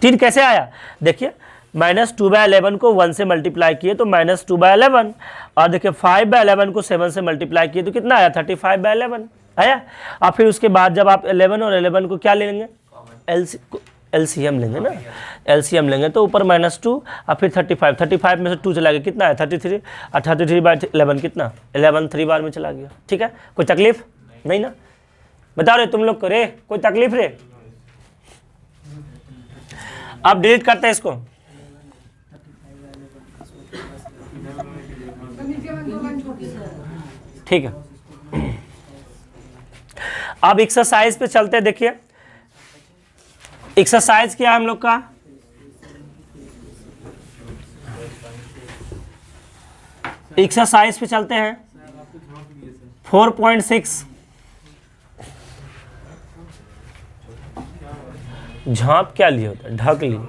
3 कैसे आया? देखिए -2/11 को 1 से मल्टीप्लाई किए तो -2/11 और देखिए 5/11 को 7 से मल्टीप्लाई किए तो कितना आया 35/11 आया। और फिर उसके बाद जब आप 11 और 11 को क्या लेंगे एलसीएम लेंगे ना, एलसीएम लेंगे तो ऊपर -2 और फिर 35 में से 2 चला गया, कितना है 33 और 33/11 कितना 11 3 बार में चला गया। ठीक है, कोई तकलीफ नहीं ना, बताओ रे तुम लोग को रे, कोई तकलीफ रे? अब डिलीट करते हैं इसको। ठीक है, अब एक्सरसाइज पे चलते हैं। देखिए एक्सरसाइज क्या है हम लोग का, एक्सरसाइज पे चलते हैं 4.6 झांप क्या लिए होता है, ढक लिए,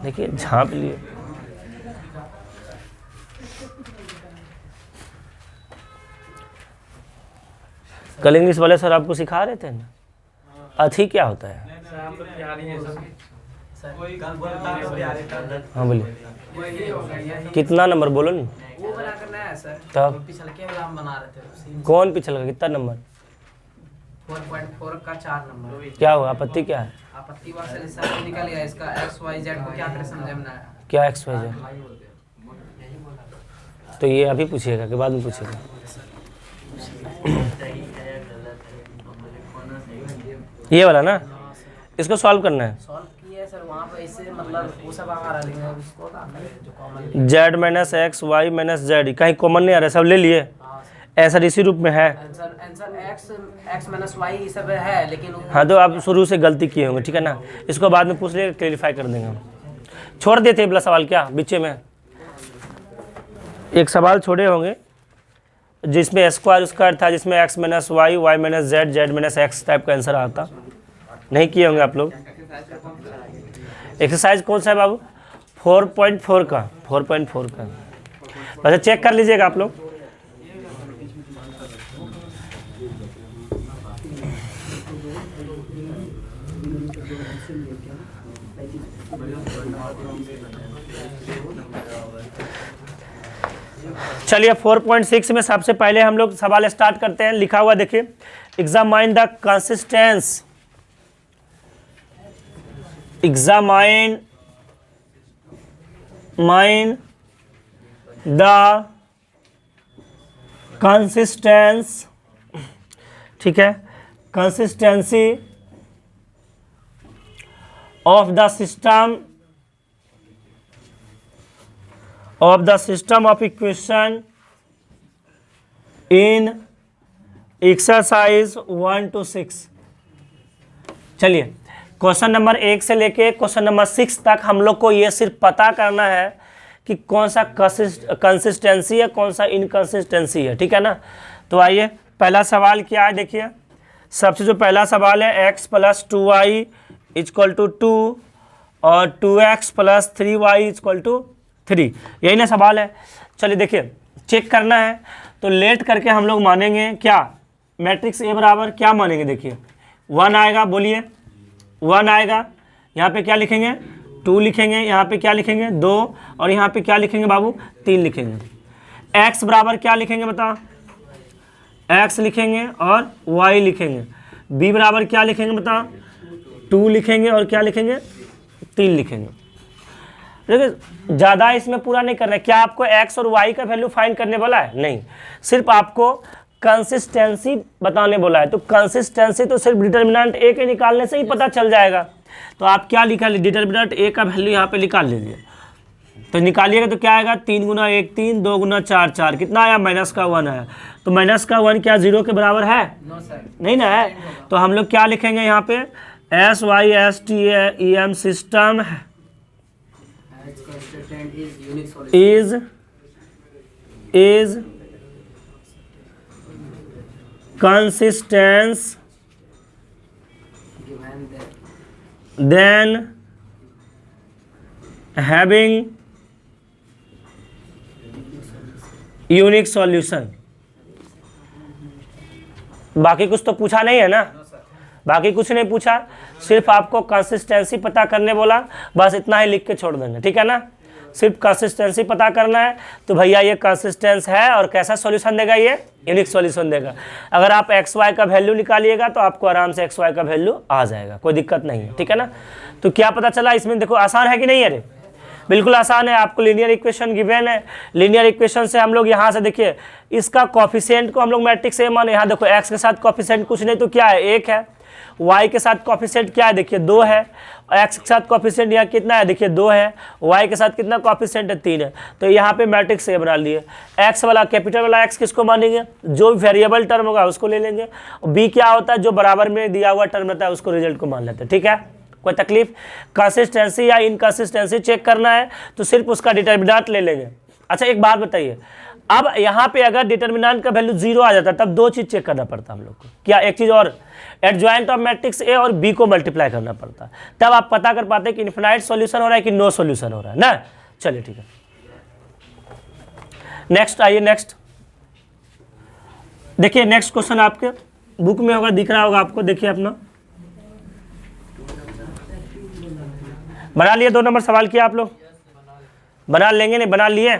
देखिए झांप लिए। कल इंग्लिश वाले सर आपको सिखा रहे थे ना, अथी क्या होता है? हाँ बोलिए, कितना नंबर बोलो नहीं। वो बना करना है सर, तब पिछल के वाला हम बना रहे थे उसी कौन पिछल का कितना नंबर? 4.4 का 4 नंबर। क्या हुआ, आपत्ति क्या है? आपत्ति वाले से सर निकल गया इसका एक्स वाई जेड को क्या करें समझ में ना आया। क्या एक्स वाई जेड? तो ये अभी पूछिएगा कि बाद में पूछिएगा? ये वाला ना, इसको सॉल्व करना है। सॉल्व किया सर वहाँ पे इससे मतलब वो सब आ रहा लेकिन अब इसको जो common Z minus X Y minus Z कहीं कॉमन नहीं आ रहा है, सब ले लिए। ऐसा इसी रूप में है। आंसर एक्स माइनस वाई ये सब है लेकिन हाँ तो आप शुरू से गलती किए होंगे, ठीक है ना। इसको बाद में पूछ लेंगे, क्लेरिफाई कर देंगे हम। छोड़ देते हैं अगला सवाल, क्या बीच में एक सवाल छोड़े होंगे जिसमें स्क्वायर स्क्वायर था, जिसमें X minus Y Y minus Z Z minus X type का आंसर आता। नहीं किए होंगे आप लोग। एक्सरसाइज कौन सा है बाबू? 4.4 का, 4.4 का। वैसे चेक कर लीजिएगा आप लोग। चलिए 4.6 में सबसे पहले हम लोग सवाल स्टार्ट करते हैं। लिखा हुआ देखिए, examine the consistence, examine the consistence, ठीक है, consistency of the system of equation in exercise 1 to 6। चलिए क्वेश्चन नंबर 1 से लेके क्वेश्चन नंबर 6 तक हम लोग को ये सिर्फ पता करना है कि कौन सा कंसिस्टेंसी है, कौन सा इनकंसिस्टेंसी है, ठीक है ना। तो आइए पहला सवाल क्या है, देखिए सबसे जो पहला सवाल है x + 2y = 2 और 2x + 3y = 3, यही ना सवाल है। चलिए देखिए चेक करना है तो लेट करके हम लोग मानेंगे क्या, मैट्रिक्स ए बराबर क्या मानेंगे, देखिए 1 आएगा, बोलिए 1 आएगा, यहाँ पे क्या लिखेंगे 2 लिखेंगे, यहाँ पे क्या लिखेंगे 2 और यहाँ पे क्या लिखेंगे बाबू 3 लिखेंगे। x बराबर क्या लिखेंगे बताओ, x लिखेंगे और y लिखेंगे। b बराबर क्या लिखेंगे बताओ, 2 लिखेंगे और क्या लिखेंगे 3 लिखेंगे। देखिए ज़्यादा इसमें पूरा नहीं करना है। क्या आपको x और y का वैल्यू फाइंड करने बोला है? नहीं, सिर्फ आपको कंसिस्टेंसी बताने बोला है। तो कंसिस्टेंसी तो सिर्फ डिटर्मिनेंट a के निकालने से ही पता चल जाएगा। तो आप क्या लिखा, डिटर्मिनेंट a का वैल्यू यहाँ पे निकाल लीजिए। तो निकालिएगा तो क्या आएगा, 3 × 1 3, 2 × 4 4, कितना आया -1 आया। तो -1 क्या 0 के बराबर है? नहीं ना है। तो हम लोग क्या लिखेंगे यहाँ पे, SYSTEM system is consistent then having unique solution. बाकी कुछ तो पूछा नहीं है ना, बाकी कुछ नहीं पूछा, सिर्फ आपको कंसिस्टेंसी पता करने बोला, बस इतना ही लिख के छोड़ देंगे, ठीक है ना। सिर्फ कंसिस्टेंसी पता करना है। तो भैया ये कंसिस्टेंस है और कैसा सॉल्यूशन देगा, ये यूनिक सॉल्यूशन देगा। अगर आप एक्स वाई का वैल्यू निकालिएगा तो आपको आराम से एक्स वाई का वैल्यू आ जाएगा, कोई दिक्कत नहीं है, ठीक है ना। तो क्या पता चला इसमें, देखो आसान है कि नहीं है रे, बिल्कुल आसान है। आपको लीनियर इक्वेशन गिवन है, लीनियर इक्वेशन से हम लोग यहाँ से देखिए इसका कॉफिशिएंट को हम लोग मैट्रिक्स ए माने। यहाँ देखो एक्स के साथ कॉफिशिएंट कुछ नहीं तो क्या है 1 है, y के साथ कॉफिशिएंट क्या है देखिए 2 है, x के साथ कॉफिशिएंट यहाँ कितना है देखिए 2 है, y के साथ कितना कॉफिशिएंट है 3 है। तो यहाँ पे मैट्रिक्स ए बना लिए। x वाला कैपिटल वाला x किसको मानेंगे, जो वेरिएबल टर्म होगा उसको ले लेंगे। b क्या होता है, जो बराबर में दिया हुआ टर्म रहता है उसको रिजल्ट को मान लेते हैं, ठीक है, कोई तकलीफ। कंसिस्टेंसी या इनकंसिस्टेंसी चेक करना है तो सिर्फ उसका डिटर्मिनेंट ले लेंगे। अच्छा एक बात बताइए, अब यहाँ पे अगर डिटर्मिनेंट का वैल्यू 0 आ जाता तब 2 चीज़ चेक करना पड़ता हम लोग को, क्या एक चीज़ और, एडजॉइंट ऑफ मैट्रिक्स ए और बी को मल्टीप्लाई करना पड़ता, तब आप पता कर पाते कि इनफिनाइट सॉल्यूशन हो रहा है कि नो सॉल्यूशन हो रहा है ना। चलिए ठीक है, नेक्स्ट आइए। नेक्स्ट देखिए, नेक्स्ट क्वेश्चन आपके बुक में होगा, दिख रहा होगा आपको, देखिए अपना। बना लिए 2 नंबर सवाल किया आप लोग? बना लेंगे, नहीं बना लिए?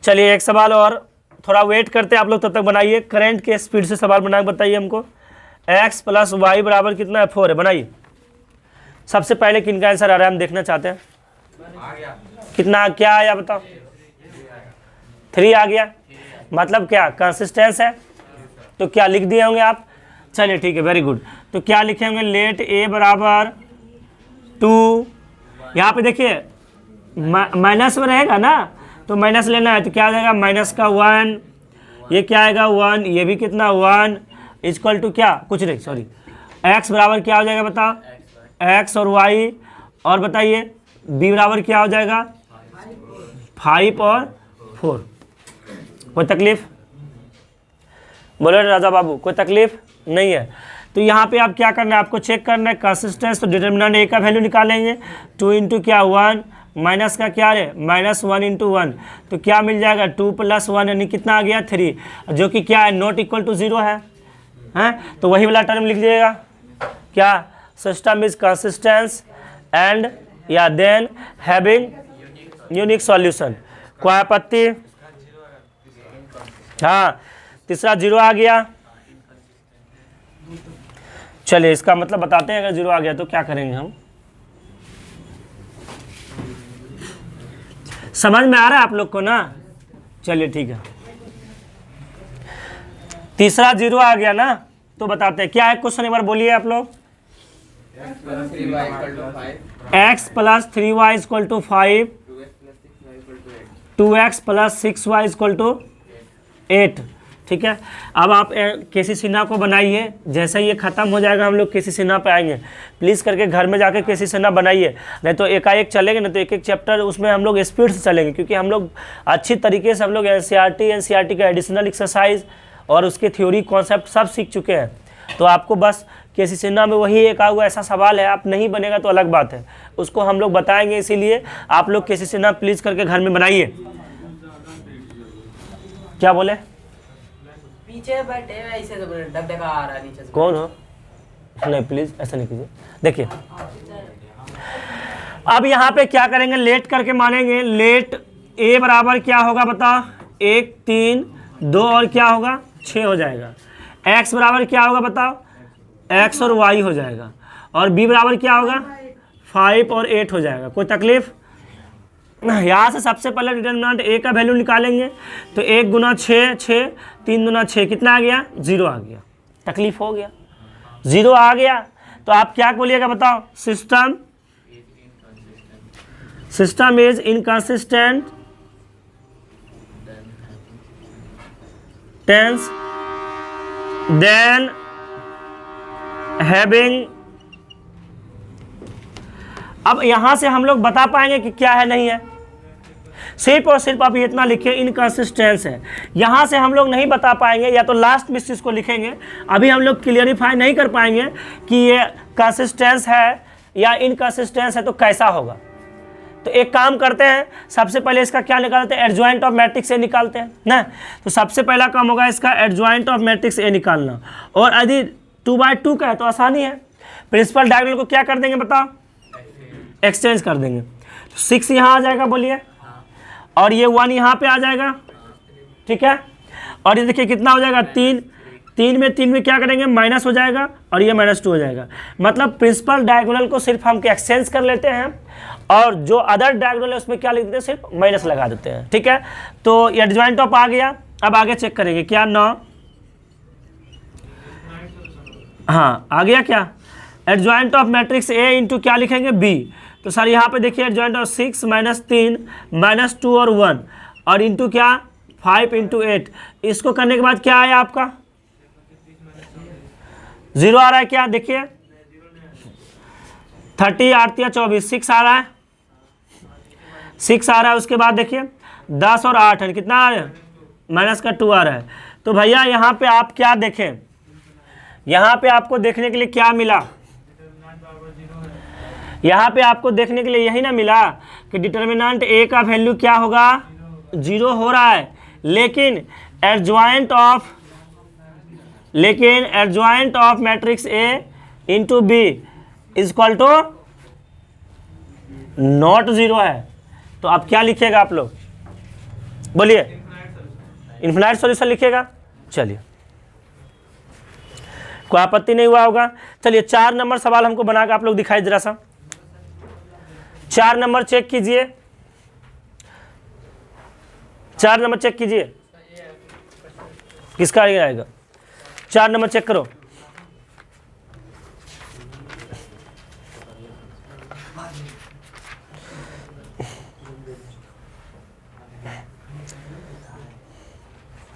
चलिए एक सवाल और, थोड़ा वेट करते हैं आप लोग, तब तक बनाइए। करंट के स्पीड से सवाल बना के बताइए हमको। x + y बराबर कितना है? 4 है। बनाइए। सबसे पहले किन का आंसर आ रहा है हम देखना चाहते हैं। कितना क्या आया बताओ? 3 आ गया। मतलब क्या कंसिस्टेंस है, तो क्या लिख दिए होंगे आप? चलिए ठीक है, वेरी गुड। तो क्या लिखे होंगे? लेट a बराबर 2, यहाँ पे देखिए माइनस में रहेगा ना, तो माइनस लेना है, तो क्या आ जाएगा? माइनस का 1, ये क्या आएगा? 1, ये भी कितना? 1 इक्वल टू क्या? कुछ नहीं, सॉरी, x बराबर क्या हो जाएगा बताओ? x और y, और बताइए b बराबर क्या हो जाएगा? 5 और 4। कोई तकलीफ? बोलो राजा बाबू, कोई तकलीफ नहीं है? तो यहाँ पे आप क्या करना है, आपको चेक करना है कंसिस्टेंस। तो डिटर्मिनेंट a का वैल्यू निकालेंगे, 2 इंटू क्या? 1, माइनस का क्या है? -1 इंटू 1, तो क्या मिल जाएगा? 2 + 1 यानी कितना आ गया? 3, जो कि क्या है? नॉट इक्वल टू 0 है, हैं? तो वही वाला टर्म लिख लीजिएगा, क्या? सिस्टम इज कंसिस्टेंस एंड या देन हैविंग यूनिक सॉल्यूशन। कोई आपत्ति? हाँ, तीसरा 0 आ गया। चलिए इसका मतलब बताते हैं, अगर 0 आ गया तो क्या करेंगे हम। समझ में आ रहा है आप लोग को ना? चलिए ठीक है, तीसरा 0 आ गया ना, तो बताते हैं क्या है क्वेश्चन, एक बार बोलिए आप लोग। x + 3y = 5, 2x + 6y = 8। ठीक है, अब आप केसी सिन्हा को बनाइए। जैसे ही ये ख़त्म हो जाएगा हम लोग केसी सिन्हा पे आएंगे। प्लीज़ करके घर में जाकर केसी सिन्हा बनाइए, नहीं तो एकाएक चलेंगे ना, तो एक एक चैप्टर उसमें हम लोग स्पीड से चलेंगे, क्योंकि हम लोग अच्छी तरीके से हम लोग एनसीईआरटी का एडिशनल एक्सरसाइज और उसके थ्योरी कॉन्सेप्ट सब सीख चुके हैं। तो आपको बस केसी सिन्हा में वही एक हुआ ऐसा सवाल है, आप नहीं बनेगा तो अलग बात है, उसको हम लोग बताएंगे। इसीलिए आप लोग केसी सिन्हा प्लीज़ करके घर में बनाइए। क्या बोले? पीछे बैठे ऐसे डगडगा आ रहा है नीचे से। कौन हो? नहीं प्लीज ऐसा नहीं कीजिए। देखिए अब यहाँ पे क्या करेंगे, लेट करके मानेंगे। लेट a बराबर क्या होगा बताओ? 1 3 2 और क्या होगा? 6 हो जाएगा। x बराबर क्या होगा बताओ? x और y हो जाएगा। और b बराबर क्या होगा? 5 और 8 हो जाएगा। कोई तकलीफ? यहाँ से सबसे पहले डिटर्मिनेंट a का वैल्यू निकालेंगे। तो 1 × 6 6, 3 × 6 कितना आ गया? 0 आ गया। तकलीफ हो गया? 0 आ गया तो आप क्या बोलिएगा बताओ? System is inconsistent tense then having. अब यहां से हम लोग बता पाएंगे कि क्या है नहीं है। सिर्फ और सिर्फ आप इतना लिखिए इनकंसिस्टेंस है। यहाँ से हम लोग नहीं बता पाएंगे, या तो लास्ट में इस चीज़ को लिखेंगे। अभी हम लोग क्लियरिफाई नहीं कर पाएंगे कि ये कंसिस्टेंस है या इनकंसिस्टेंस है तो कैसा होगा। तो एक काम करते हैं, सबसे पहले इसका क्या निकालते हैं? एडजॉइंट ऑफ मैट्रिक्स ए निकालते हैं ना। तो सबसे पहला काम होगा इसका एडजॉइंट ऑफ मैट्रिक्स ए निकालना। और यदि 2/2 का है तो आसानी है, प्रिंसिपल डायगोनल को क्या कर देंगे बताओ? एक्सचेंज कर देंगे। 6 यहाँ आ जाएगा, बोलिए, और ये 1 यहाँ पे आ जाएगा। ठीक है, और ये देखिए कितना हो जाएगा? 3 3 में क्या करेंगे? माइनस हो जाएगा, और ये -2 हो जाएगा। मतलब प्रिंसिपल डायगोनल को सिर्फ हम एक्सचेंज कर लेते हैं, और जो अदर डायगोनल है उसमें क्या लिख देते हैं? सिर्फ माइनस लगा देते हैं। ठीक है, तो एडजॉइंट ऑफ आ गया। अब आगे चेक करेंगे क्या? 9, हाँ आ गया क्या? Adjoint of matrix A into क्या लिखेंगे? बी। तो सर यहाँ पे देखिए एडजॉइंट ऑफ 6 - 3 -2 और 1 और इंटू क्या? 5 × 8। इसको करने के बाद क्या आया आपका? 0 आ रहा है क्या? देखिए 30 8 या 24, 6 आ रहा है, 6 आ रहा है। उसके बाद देखिए 10 और 8 है, कितना आ रहा है? -2 आ रहा है। तो भैया यहाँ पे आप क्या देखें, यहाँ पे आपको देखने के लिए क्या मिला? यहाँ पे आपको देखने के लिए यही ना मिला कि डिटर्मिनेंट ए का वैल्यू क्या होगा? 0 हो रहा है, लेकिन एडजॉइंट ऑफ लेकिन adjoint of matrix A into B is equal to not 0 है। तो अब क्या लिखिएगा आप लोग, बोलिए? इन्फिनाइट सॉल्यूशन लिखिएगा। चलिए, कोई आपत्ति नहीं हुआ होगा। चलिए 4 नंबर सवाल हमको बनाकर आप लोग दिखाई जरा सा। 4 नंबर चेक कीजिए, 4 नंबर चेक कीजिए, किसका आएगा? 4 नंबर चेक करो।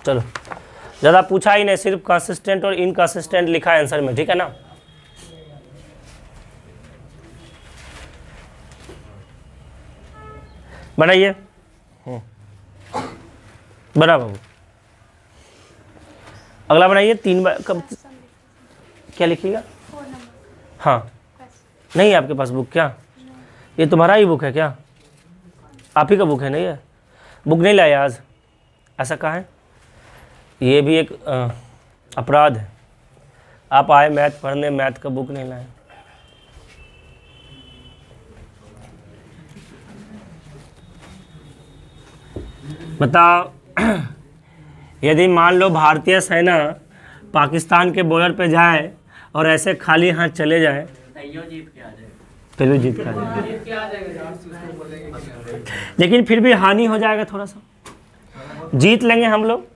चलो, ज़्यादा पूछा ही नहीं, सिर्फ कंसिस्टेंट और इनकंसिस्टेंट लिखा है आंसर में, ठीक है ना? बनाइए, बना बाबू, अगला बनाइए। 3 बार कब क्या लिखिएगा? हाँ, नहीं है आपके पास बुक क्या? ये तुम्हारा ही बुक है क्या? आप ही का बुक है? नहीं है, बुक नहीं लाया आज, ऐसा कहा है? ये भी एक अपराध है। आप आए मैथ पढ़ने, मैथ का बुक नहीं लाए। बताओ, यदि मान लो भारतीय सेना पाकिस्तान के बॉर्डर पे जाए और ऐसे खाली हाथ चले जाए, तैयो जीत के आ जाए, तो जीत के आ जाए, लेकिन फिर भी हानि हो जाएगा थोड़ा सा। जीत लेंगे हम लोग,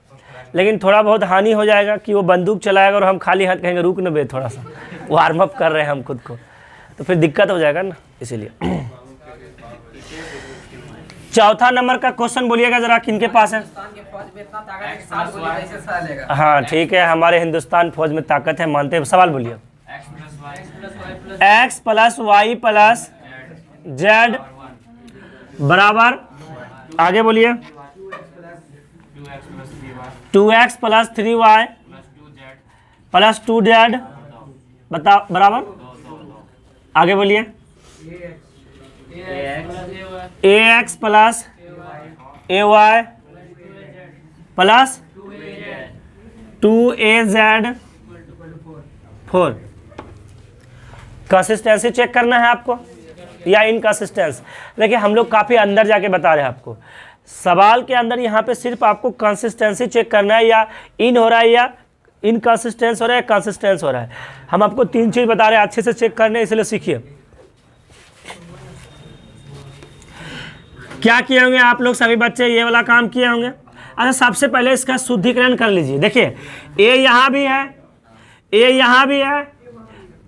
लेकिन थोड़ा बहुत हानि हो जाएगा कि वो बंदूक चलाएगा और हम खाली हाथ कहेंगे रुक न बे, थोड़ा सा वार्म अप कर रहे हैं हम खुद को, तो फिर दिक्कत हो जाएगा ना, इसीलिए। चौथा नंबर का क्वेश्चन बोलिएगा जरा, किनके पास है? हाँ ठीक है, हमारे हिंदुस्तान फौज में ताकत है, मानते हैं। सवाल बोलिए। x plus Y plus Z बराबर, आगे बोलिए। 2x plus 3y plus 2z बताओ बराबर, आगे बोलिए। ax plus ay plus 2az 4। Consistency check करना है आपको या इनकंसिस्टेंस? देखिए हम लोग काफ़ी अंदर जाके बता रहे हैं आपको, सवाल के अंदर यहाँ पे सिर्फ आपको कंसिस्टेंसी चेक करना है, या इन हो रहा है या इनकंसिस्टेंस हो रहा है, कंसिस्टेंस हो रहा है। हम आपको 3 चीज़ बता रहे हैं, अच्छे से चेक करने, इसलिए सीखिए। क्या किए होंगे आप लोग सभी बच्चे? ये वाला काम किए होंगे। अच्छा, सबसे पहले इसका शुद्धिकरण कर लीजिए। देखिए ए यहाँ भी है, ए यहाँ भी है,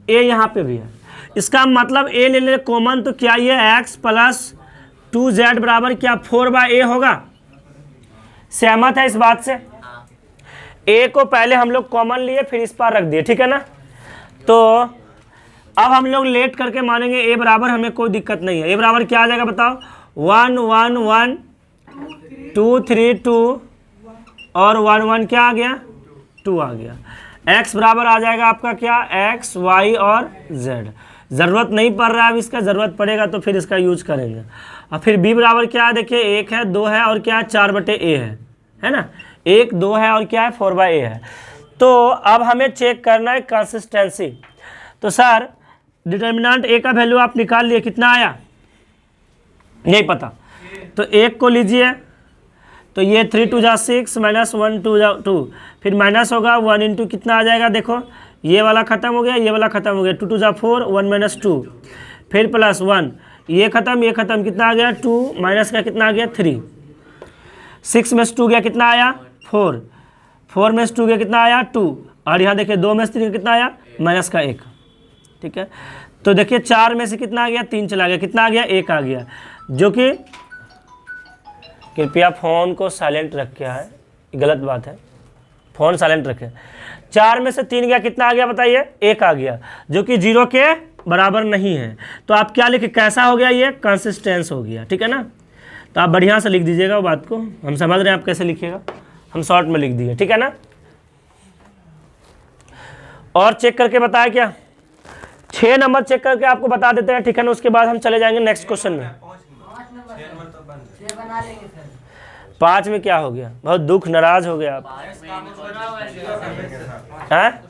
ए यहाँ पे भी है। इसका मतलब ए ले ले कॉमन, तो क्या ये x प्लस 2z बराबर क्या 4/a होगा? सहमत है इस बात से? a को पहले हम लोग कॉमन लिए, फिर इस पर रख दिए, ठीक है ना? तो अब हम लोग लेट करके मानेंगे a बराबर, हमें कोई दिक्कत नहीं है। a बराबर क्या आ जाएगा बताओ? 1 1 1 2 3 2 और 1 1 क्या आ गया? 2 आ गया। x बराबर आ जाएगा आपका क्या? x y और z। ज़रूरत नहीं पड़ रहा है, अब इसका ज़रूरत पड़ेगा तो फिर इसका यूज करेंगे। और फिर b बराबर क्या है? देखिए 1 है, 2 है और क्या है? 4/a है ना? 1 2 है और क्या है? 4/a है। तो अब हमें चेक करना है कंसिस्टेंसी। तो सर डिटर्मिनेंट a का वैल्यू आप निकाल लिए, कितना आया? नहीं पता, तो 1 को लीजिए, तो ये 3 2 जा 6 माइनस 1 2 जा 2, फिर माइनस होगा 1 इंटू कितना आ जाएगा? देखो ये वाला खत्म हो गया, ये वाला खत्म हो गया, 2 2 जा 4 1 माइनस 2, फिर प्लस 1, ये खत्म कितना आ गया? 2 माइनस का कितना आ गया? 3, 6 में से 2 गया कितना आया? 4, 4 में से 2 गया कितना आया? 2, और यहाँ देखिए 2 में से 3 कितना आया? माइनस का 1, ठीक है। तो देखिए 4 में से कितना आ गया? 3 चला गया, कितना आ गया? 1 आ गया, जो कि कृपया फ़ोन को साइलेंट रखे है, गलत बात है, फ़ोन साइलेंट रखें। 4 में से 3 गया, कितना आ गया बताइए? 1 आ गया, जो कि 0 के बराबर नहीं है। तो आप क्या लिखे? कैसा हो गया? ये कंसिस्टेंस हो गया, ठीक है ना? तो आप बढ़िया से लिख दीजिएगा वो बात को, हम समझ रहे हैं आप कैसे लिखिएगा, हम शॉर्ट में लिख दिए, ठीक है ना? और चेक करके बताया क्या? 6 नंबर चेक करके आपको बता देते हैं, ठीक है ना? उसके बाद हम चले जाएंगे नेक्स्ट क्वेश्चन में। 5 में क्या हो गया? बहुत दुख, नाराज हो गया आप। हैं?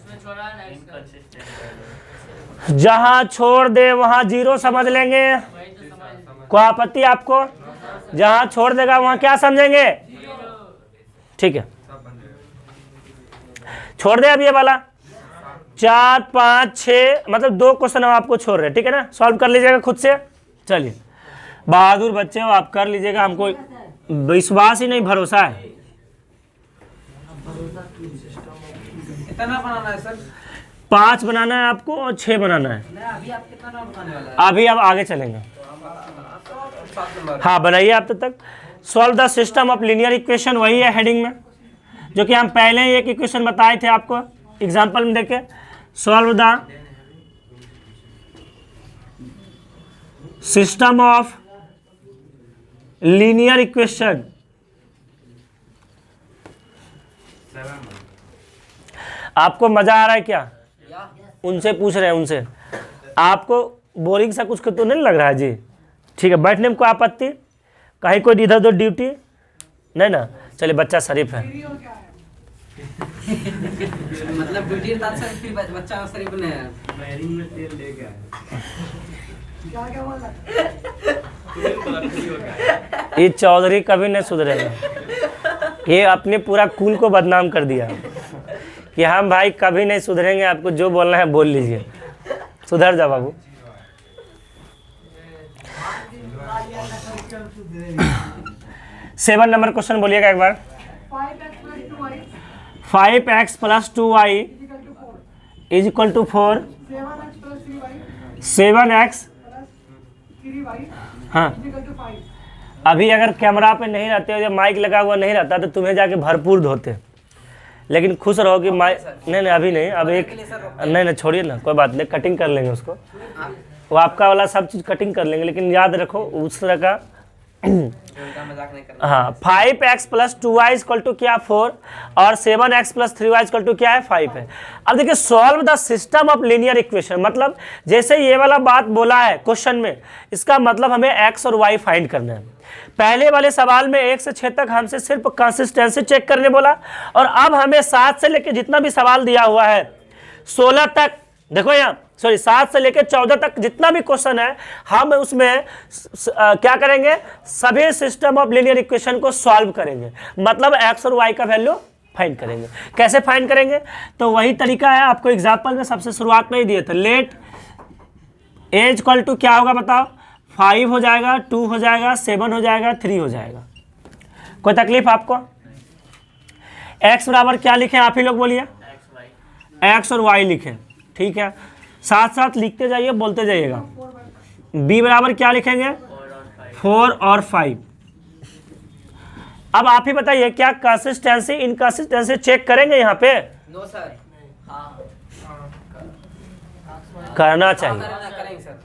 जहां छोड़ दे वहां जीरो समझ लेंगे। कोई आपत्ति आपको? जहां छोड़ देगा वहां क्या समझेंगे? ठीक है, छोड़ दे अब ये वाला 4 5 6, मतलब 2 क्वेश्चन हम आपको छोड़ रहे हैं, ठीक है ना? सॉल्व कर लीजिएगा खुद से। चलिए, बहादुर बच्चे हो आप, कर लीजिएगा, हमको विश्वास ही नहीं, भरोसा है। कितना बनाना है सर? 5 बनाना है आपको और 6 बनाना है। अभी आप कितना बनाने वाला है? अभी अब आगे चलेंगे। 7 नंबर। हाँ, बनाइए आप तब तक। Solve the system of linear equation, वही है हेडिंग में, जो कि हम पहले ही एक इक्वेशन बताए थे आपको एग्जाम्पल में देखे। Solve the system of linear equation. आपको मजा आ रहा है क्या? उनसे पूछ रहे हैं, उनसे। आपको बोरिंग सा कुछ तो नहीं लग रहा है जी? ठीक है, बैठने में कोई आपत्ति? कहीं कोई इधर उधर ड्यूटी नहीं ना? चलिए, बच्चा शरीफ है। मतलब ड्यूटी रहता सर, फिर बच्चा शरीफ ने बैरिंग में तेल ले गया ये चौधरी कभी नहीं सुधरेगा। ये अपने पूरा कुल को बदनाम कर दिया कि हम भाई कभी नहीं सुधरेंगे, आपको जो बोलना है बोल लीजिए। सुधर जा बाबू। सेवन नंबर क्वेश्चन बोलिएगा एक बार। 5x + 2y is equal to 4। 7x, हाँ। अभी अगर कैमरा पे नहीं रहते हो या माइक लगा हुआ नहीं रहता तो तुम्हें जाके भरपूर धोते, लेकिन खुश रहो कि माइक नहीं, अभी नहीं, अब एक नहीं, छोड़िए ना, कोई बात नहीं, कटिंग कर लेंगे उसको, वो आपका वाला सब चीज़ कटिंग कर लेंगे, लेकिन याद रखो उस तरह का। हाँ, 5x + 2y इक्वल टू क्या 4 और 7x + 3y इक्वल टू क्या है 5 है। अब देखिए, solve the system of linear equation, मतलब जैसे ये वाला बात बोला है क्वेश्चन में, इसका मतलब हमें x और y फाइंड करना है। पहले वाले सवाल में 1 से 6 तक हमसे सिर्फ कंसिस्टेंसी चेक करने बोला, और अब हमें 7 से लेकर जितना भी सवाल दिया हुआ है 16 तक, देखो यहाँ, सॉरी 7 से लेकर 14 तक जितना भी क्वेश्चन है, हम उसमें क्या करेंगे? सभी सिस्टम ऑफ लीनियर इक्वेशन को सॉल्व करेंगे, मतलब x और y का वैल्यू फाइंड करेंगे। कैसे फाइंड करेंगे? तो वही तरीका है, आपको एग्जाम्पल में सबसे शुरुआत में ही दिए थे। लेट a इक्वल टू क्या होगा बताओ? 5 हो जाएगा, 2 हो जाएगा, 7 हो जाएगा, 3 हो जाएगा। कोई तकलीफ आपको? x बराबर क्या लिखें आप ही लोग बोलिए? x और y लिखें, ठीक है, साथ साथ लिखते जाइए, बोलते जाइएगा। b बराबर क्या लिखेंगे? 4 और 5। अब आप ही बताइए, क्या कंसिस्टेंसी इनकंसिस्टेंसी चेक करेंगे यहाँ पे? No sir. करना चाहिए, करेंगे सर।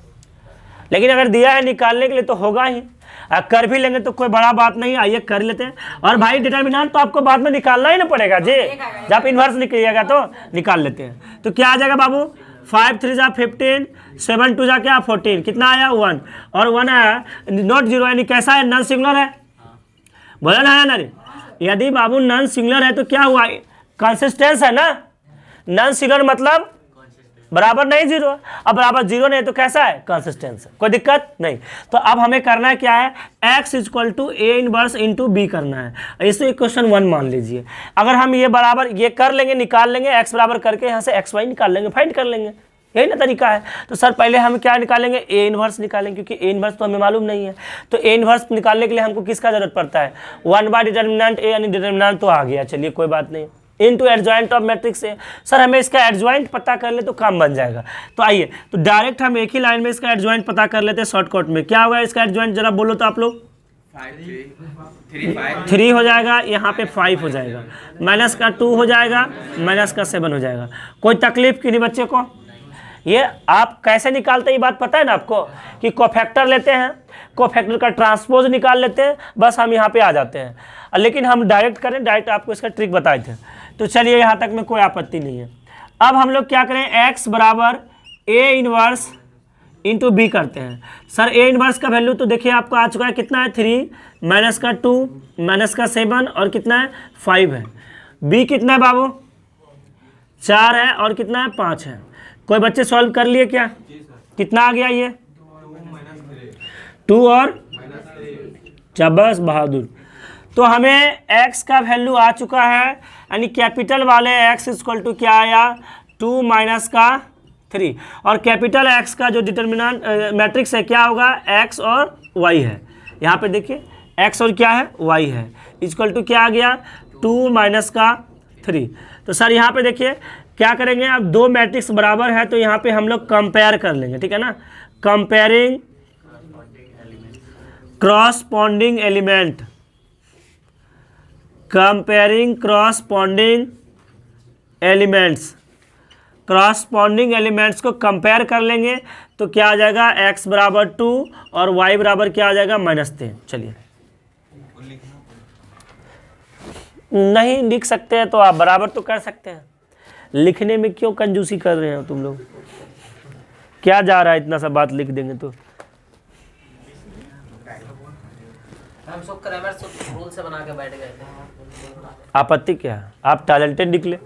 लेकिन अगर दिया है निकालने के लिए तो होगा ही, कर भी लेंगे तो कोई बड़ा बात नहीं। आइए कर लेते हैं। और भाई डिटर्मिनेंट तो आपको बाद में निकालना ही ना पड़ेगा जी, जब आप इन्वर्स निकलिएगा तो निकाल लेते हैं। तो क्या आ जाएगा बाबू? 5 3 जा 15, 7 2 जा क्या 14, कितना आया 1, और 1 आया, नॉट 0, यानी कैसा है? नॉन सिंगुलर है, बोला ना है ना रे? यदि बाबू नॉन सिंगुलर है तो क्या हुआ? कंसिस्टेंस है ना। नॉन सिंगुलर मतलब बराबर नहीं 0, अब बराबर 0 नहीं तो कैसा है? कंसिस्टेंस है, कोई दिक्कत नहीं। तो अब हमें करना है क्या है? x equal to a inverse into b करना है। इसे क्वेश्चन 1 मान लीजिए। अगर हम ये बराबर ये कर लेंगे, निकाल लेंगे, x बराबर करके यहाँ से xy निकाल लेंगे, फाइंड कर लेंगे, यही ना तरीका है। तो सर पहले हम क्या निकालेंगे? a इनवर्स निकालेंगे, क्योंकि a इनवर्स तो हमें मालूम नहीं है। तो a इनवर्स निकालने के लिए हमको किसका जरूरत पड़ता है? 1 डिटर्मिनेंट a, यानी डिटर्मिनेंट तो आ गया, चलिए कोई बात नहीं, इनटू एडजॉइंट ऑफ मैट्रिक्स है। सर हमें इसका एडजॉइंट पता कर ले तो काम बन जाएगा। तो आइए, तो डायरेक्ट हम एक ही लाइन में इसका एडजॉइंट पता कर लेते हैं शॉर्टकट में। क्या होगा इसका एडजॉइंट, जरा बोलो तो आप लोग। 3 हो जाएगा, यहाँ पे 5 हो जाएगा, माइनस का 2 हो जाएगा, माइनस का 7 हो जाएगा। कोई तकलीफ कि नहीं बच्चे को? ये आप कैसे निकालते हैं ये बात पता है ना आपको, कि कोफैक्टर लेते हैं, कोफैक्टर का ट्रांसपोज निकाल लेते हैं, बस हम यहाँ पे आ जाते हैं। लेकिन हम डायरेक्ट करें, डायरेक्ट आपको इसका ट्रिक बताए थे। तो चलिए यहाँ तक में कोई आपत्ति नहीं है। अब हम लोग क्या करें? x बराबर a इनवर्स इंटू बी करते हैं। सर ए इनवर्स का वैल्यू तो देखिए आपको आ चुका है, कितना है 3 माइनस का 2 माइनस का 7 और कितना है 5 है। बी कितना है बाबू 4 है और कितना है 5 है। कोई बच्चे सॉल्व कर लिए क्या? कितना आ गया ये 2 और शाबाश बहादुर। तो हमें x का वैल्यू आ चुका है, यानी कैपिटल वाले x इक्वल टू क्या आया 2 माइनस का 3 और कैपिटल x का जो डिटर्मिनेंट मैट्रिक्स है क्या होगा x और y है। यहाँ पे देखिए x और क्या है y है, इक्वल टू क्या आ गया 2 माइनस का 3। तो सर यहाँ पे देखिए क्या करेंगे, अब दो मैट्रिक्स बराबर है तो यहाँ पे हम लोग कंपेयर कर लेंगे, ठीक है ना। Comparing corresponding element, comparing corresponding elements, corresponding elements को कंपेयर कर लेंगे तो क्या आ जाएगा x बराबर 2 और y बराबर क्या आ जाएगा -3। चलिए नहीं लिख सकते हैं तो आप बराबर तो कर सकते हैं, लिखने में क्यों कंजूसी कर रहे हो तुम लोग? क्या जा रहा है, इतना सा बात लिख देंगे तो। हम सब क्रैमर रूल से बना के बैठ गए थे। आपत्ति क्या है? आप टैलेंटेड निकले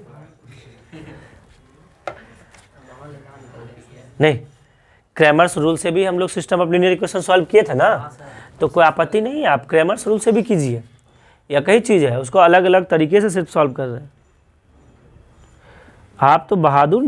नहीं, क्रैमर्स रूल से भी हम लोग system of linear equation solve किए थे ना, तो कोई आपत्ति नहीं है, आप क्रैमर्स रूल से भी कीजिए, या कई चीज़ है उसको अलग अलग तरीके से सिर्फ सॉल्व कर रहे हैं। आप तो बहादुर